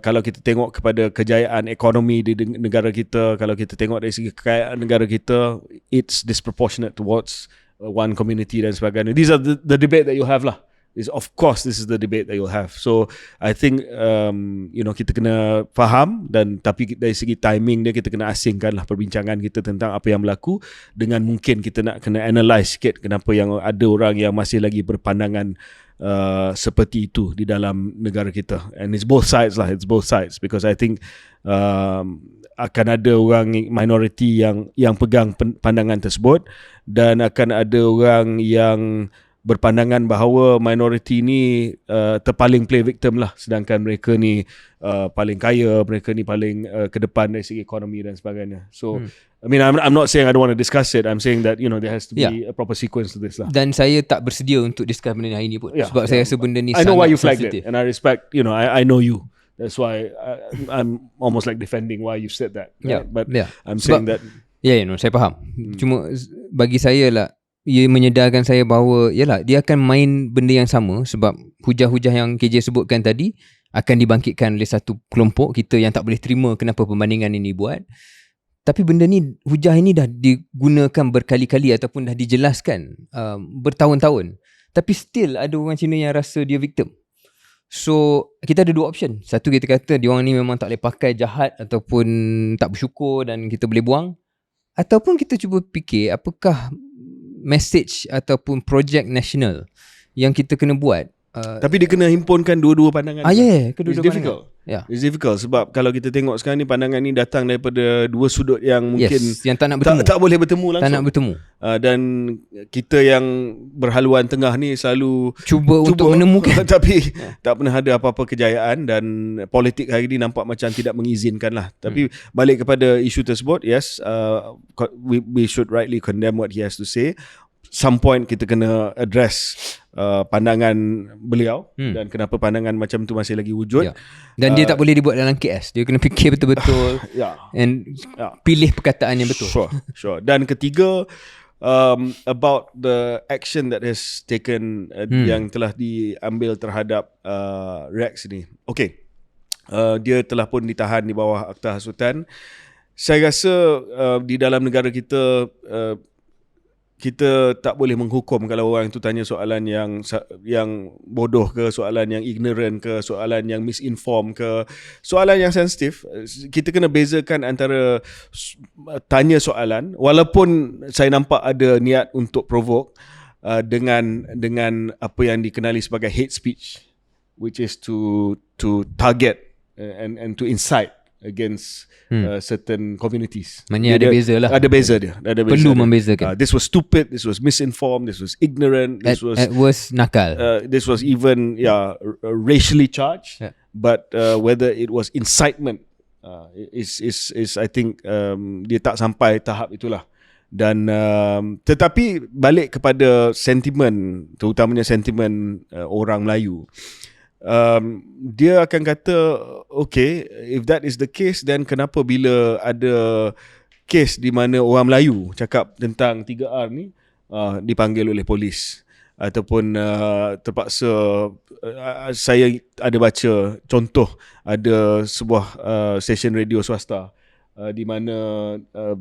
kalau kita tengok kepada kejayaan ekonomi di negara kita, kalau kita tengok dari segi kekayaan negara kita, it's disproportionate towards one community dan sebagainya. These are the debate that you have lah. Of course, this is the debate that you'll have. So I think kita kena faham, dan tapi dari segi timing dia, kita kena asingkan lah perbincangan kita tentang apa yang berlaku, dengan mungkin kita nak kena analyse sikit kenapa yang ada orang yang masih lagi berpandangan seperti itu di dalam negara kita. And it's both sides lah. It's both sides, because I think akan ada orang minority yang pegang pandangan tersebut, dan akan ada orang yang berpandangan bahawa minority ni terpaling play victim lah, sedangkan mereka ni paling kaya, mereka ni paling ke depan dari segi ekonomi dan sebagainya. So I mean, I'm not saying I don't want to discuss it. I'm saying that there has to be a proper sequence to this lah. Dan saya tak bersedia untuk discuss benda ni hari ni pun, sebab saya rasa benda ni I know why you flagged sensitive. it, and I respect, I know you. That's why I'm almost like defending why you said that. Right? But I'm saying that saya faham. Cuma bagi saya lah, ia menyedarkan saya bahawa dia akan main benda yang sama, sebab hujah-hujah yang KJ sebutkan tadi akan dibangkitkan oleh satu kelompok kita yang tak boleh terima kenapa perbandingan ini buat. Tapi benda ni, hujah ini dah digunakan berkali-kali ataupun dah dijelaskan bertahun-tahun, tapi still ada orang Cina yang rasa dia victim. So kita ada dua option. Satu, kita kata diorang ni memang tak boleh pakai, jahat ataupun tak bersyukur dan kita boleh buang. Ataupun kita cuba fikir apakah message ataupun projek nasional yang kita kena buat. Tapi dia kena himpunkan dua-dua pandangan. Kedua-dua pandangan. It's difficult sebab kalau kita tengok sekarang ni, pandangan ni datang daripada dua sudut yang mungkin yang tak nak bertemu. Tak boleh bertemu langsung. Tak nak bertemu. Dan kita yang berhaluan tengah ni selalu cuba untuk menemukan tapi tak pernah ada apa-apa kejayaan, dan politik hari ni nampak macam tidak mengizinkan lah. Tapi balik kepada isu tersebut, we should rightly condemn what he has to say. Some point kita kena address pandangan beliau dan kenapa pandangan macam tu masih lagi wujud. Dan dia tak boleh dibuat dalam KS. Dia kena fikir betul-betul and pilih perkataan yang betul. Sure. Dan ketiga, about the action that has taken yang telah diambil terhadap Rex ni. Okay, dia telah pun ditahan di bawah Akta Hasutan. Saya rasa di dalam negara kita, kita tak boleh menghukum kalau orang itu tanya soalan yang bodoh ke, soalan yang ignorant ke, soalan yang misinform ke, soalan yang sensitif. Kita kena bezakan antara tanya soalan, walaupun saya nampak ada niat untuk provoke, dengan apa yang dikenali sebagai hate speech, which is to target and to incite against certain communities. Maknanya ada beza lah. Ada beza dia. Perlu membezakan. This was stupid, this was misinformed, this was ignorant, this was at worst nakal. This was even racially charged. Yeah. But whether it was incitement is I think dia tak sampai tahap itulah. Dan tetapi balik kepada sentimen, terutamanya sentimen orang Melayu, dia akan kata okay, if that is the case, then kenapa bila ada kes di mana orang Melayu cakap tentang 3R ni dipanggil oleh polis ataupun terpaksa, saya ada baca contoh, ada sebuah stesen radio swasta di mana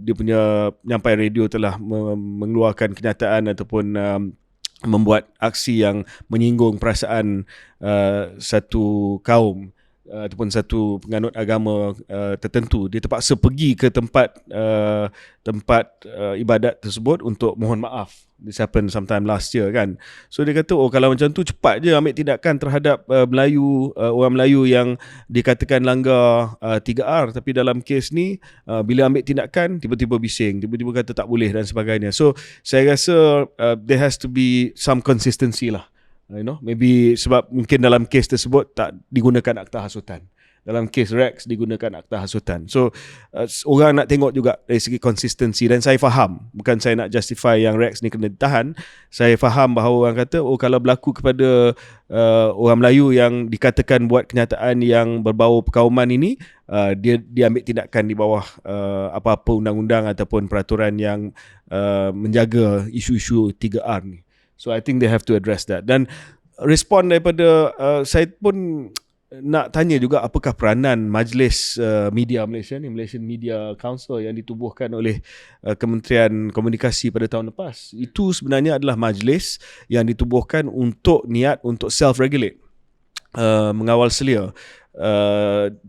dia punya penyampai radio telah mengeluarkan kenyataan ataupun membuat aksi yang menyinggung perasaan satu kaum ataupun satu penganut agama tertentu. Dia terpaksa pergi ke tempat ibadat tersebut untuk mohon maaf. This happened sometime last year kan. So dia kata kalau macam tu cepat je ambil tindakan terhadap orang Melayu yang dikatakan langgar 3R, tapi dalam kes ni bila ambil tindakan tiba-tiba bising, tiba-tiba kata tak boleh dan sebagainya. So saya rasa there has to be some consistency lah. Maybe sebab mungkin dalam kes tersebut tak digunakan akta hasutan. Dalam kes Rex digunakan akta hasutan. So orang nak tengok juga dari segi konsistensi. Dan saya faham, bukan saya nak justify yang Rex ni kena ditahan. Saya faham bahawa orang kata kalau berlaku kepada orang Melayu yang dikatakan buat kenyataan yang berbau perkauman ini, dia ambil tindakan di bawah apa-apa undang-undang ataupun peraturan yang menjaga isu-isu 3R ni. So I think they have to address that. Dan respon daripada saya pun nak tanya juga apakah peranan Majlis Media Malaysia ni, Malaysian Media Council yang ditubuhkan oleh Kementerian Komunikasi pada tahun lepas. Itu sebenarnya adalah majlis yang ditubuhkan untuk niat untuk self-regulate, mengawal selia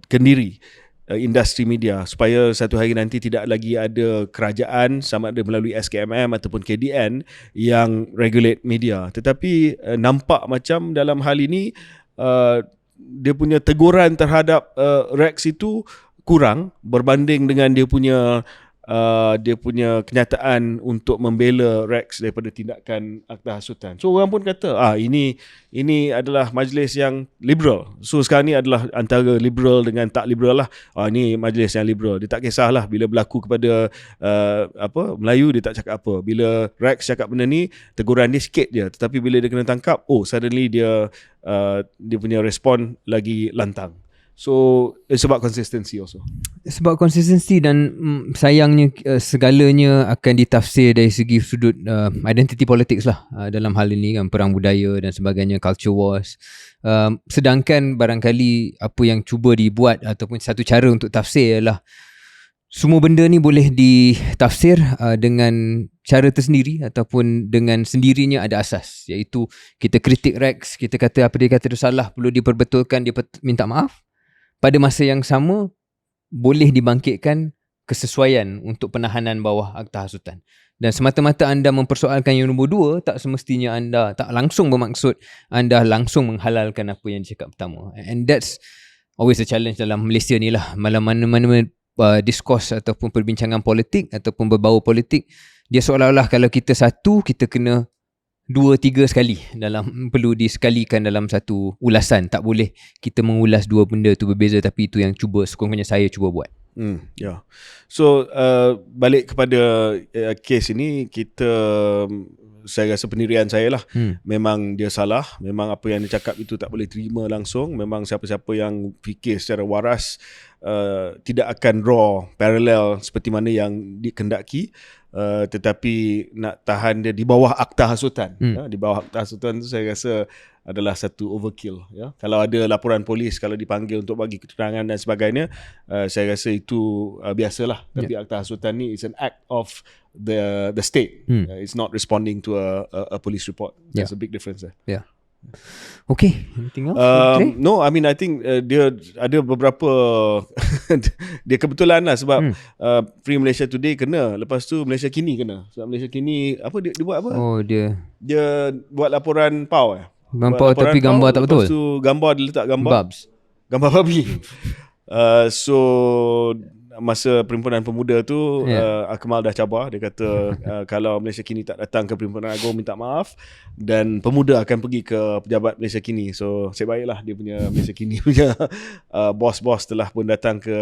kendiri industri media supaya satu hari nanti tidak lagi ada kerajaan sama ada melalui SKMM ataupun KDN yang regulate media. Tetapi nampak macam dalam hal ini dia punya teguran terhadap Rex itu kurang berbanding dengan dia punya kenyataan untuk membela Rex daripada tindakan akta hasutan. So orang pun kata ini adalah majlis yang liberal. So sekarang ni adalah antara liberal dengan tak liberal lah. Ini majlis yang liberal. Dia tak kisahlah bila berlaku kepada Melayu dia tak cakap apa. Bila Rex cakap benda ni teguran dia sikit je. Tetapi bila dia kena tangkap, suddenly dia punya respon lagi lantang. So it's about consistency also. Sebab konsistensi dan sayangnya segalanya akan ditafsir dari segi sudut identity politics lah dalam hal ini kan, perang budaya dan sebagainya, culture wars. Sedangkan barangkali apa yang cuba dibuat ataupun satu cara untuk tafsir ialah semua benda ni boleh ditafsir dengan cara tersendiri ataupun dengan sendirinya ada asas, iaitu kita kritik Rex, kita kata apa dia kata itu salah, perlu diperbetulkan, dia minta maaf. Pada masa yang sama boleh dibangkitkan kesesuaian untuk penahanan bawah akta hasutan. Dan semata-mata anda mempersoalkan yang nombor 2, tak semestinya anda tak langsung bermaksud anda langsung menghalalkan apa yang dicakap pertama. And that's always a challenge dalam Malaysia ni lah. Malam mana-mana diskurs ataupun perbincangan politik ataupun berbau politik, dia seolah-olah kalau kita satu, kita kena 2-3 sekali perlu disekalikan dalam satu ulasan. Tak boleh kita mengulas dua benda tu berbeza, tapi itu yang sekurang-kurangnya saya cuba buat. Yeah. So balik kepada kes ini, saya rasa pendirian saya lah, memang dia salah. Memang apa yang dia cakap itu tak boleh terima langsung. Memang siapa-siapa yang fikir secara waras tidak akan draw parallel seperti mana yang dikendaki. Tetapi nak tahan dia di bawah akta hasutan, di bawah akta hasutan tu saya rasa adalah satu overkill. Kalau ada laporan polis, kalau dipanggil untuk bagi keterangan dan sebagainya, saya rasa itu biasalah. Tapi akta hasutan ni is an act of the state. It's not responding to a police report. There's a big difference there. Yeah. Okay, anything else? No, I mean I think dia ada beberapa dia kebetulan lah sebab Free Malaysia Today kena, lepas tu Malaysia Kini kena. Sebab Malaysia Kini dia buat apa? Dia buat laporan PAU Gambar tapi gambar tak betul. Lepas tu gambar dia letak gambar Babs. Gambar babi. So masa Perhimpunan Pemuda tu Akmal dah cabar. Dia kata kalau Malaysia Kini tak datang ke Perhimpunan Agung minta maaf, dan pemuda akan pergi ke pejabat Malaysia Kini. So saya baiklah dia punya Malaysia Kini punya bos-bos telah pun datang ke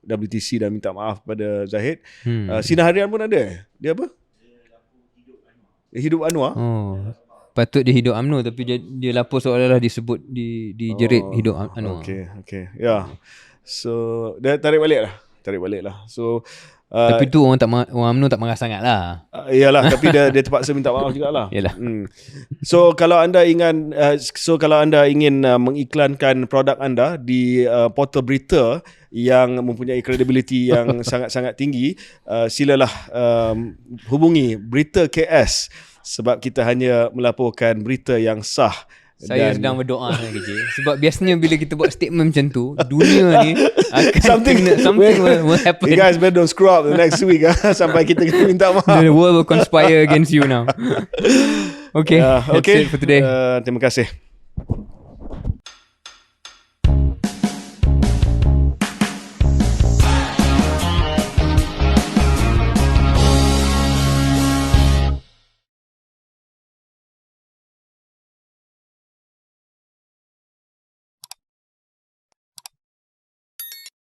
WTC dan minta maaf kepada Zahid. Sinar Harian pun ada. Dia apa? Hidup Anwar. Patut dia hidup UMNO, tapi dia lapor seolah-olah disebut dijerit hidup Anwar. Okay. Ya. So dia tarik balik lah. So tapi tu orang UMNO tak marah sangat lah. Iyalah, tapi dia terpaksa minta maaf jugalah. Yalah. So kalau anda ingin mengiklankan produk anda di portal berita yang mempunyai credibility yang sangat-sangat tinggi, silalah hubungi Berita KS, sebab kita hanya melaporkan berita yang sah. Saya sedang berdoa sebab biasanya bila kita buat statement macam tu, dunia ni akan something will happen. You guys better don't screw up the next week sampai kita minta maaf. The world will conspire against you now. Okay, that's it for today. Terima kasih.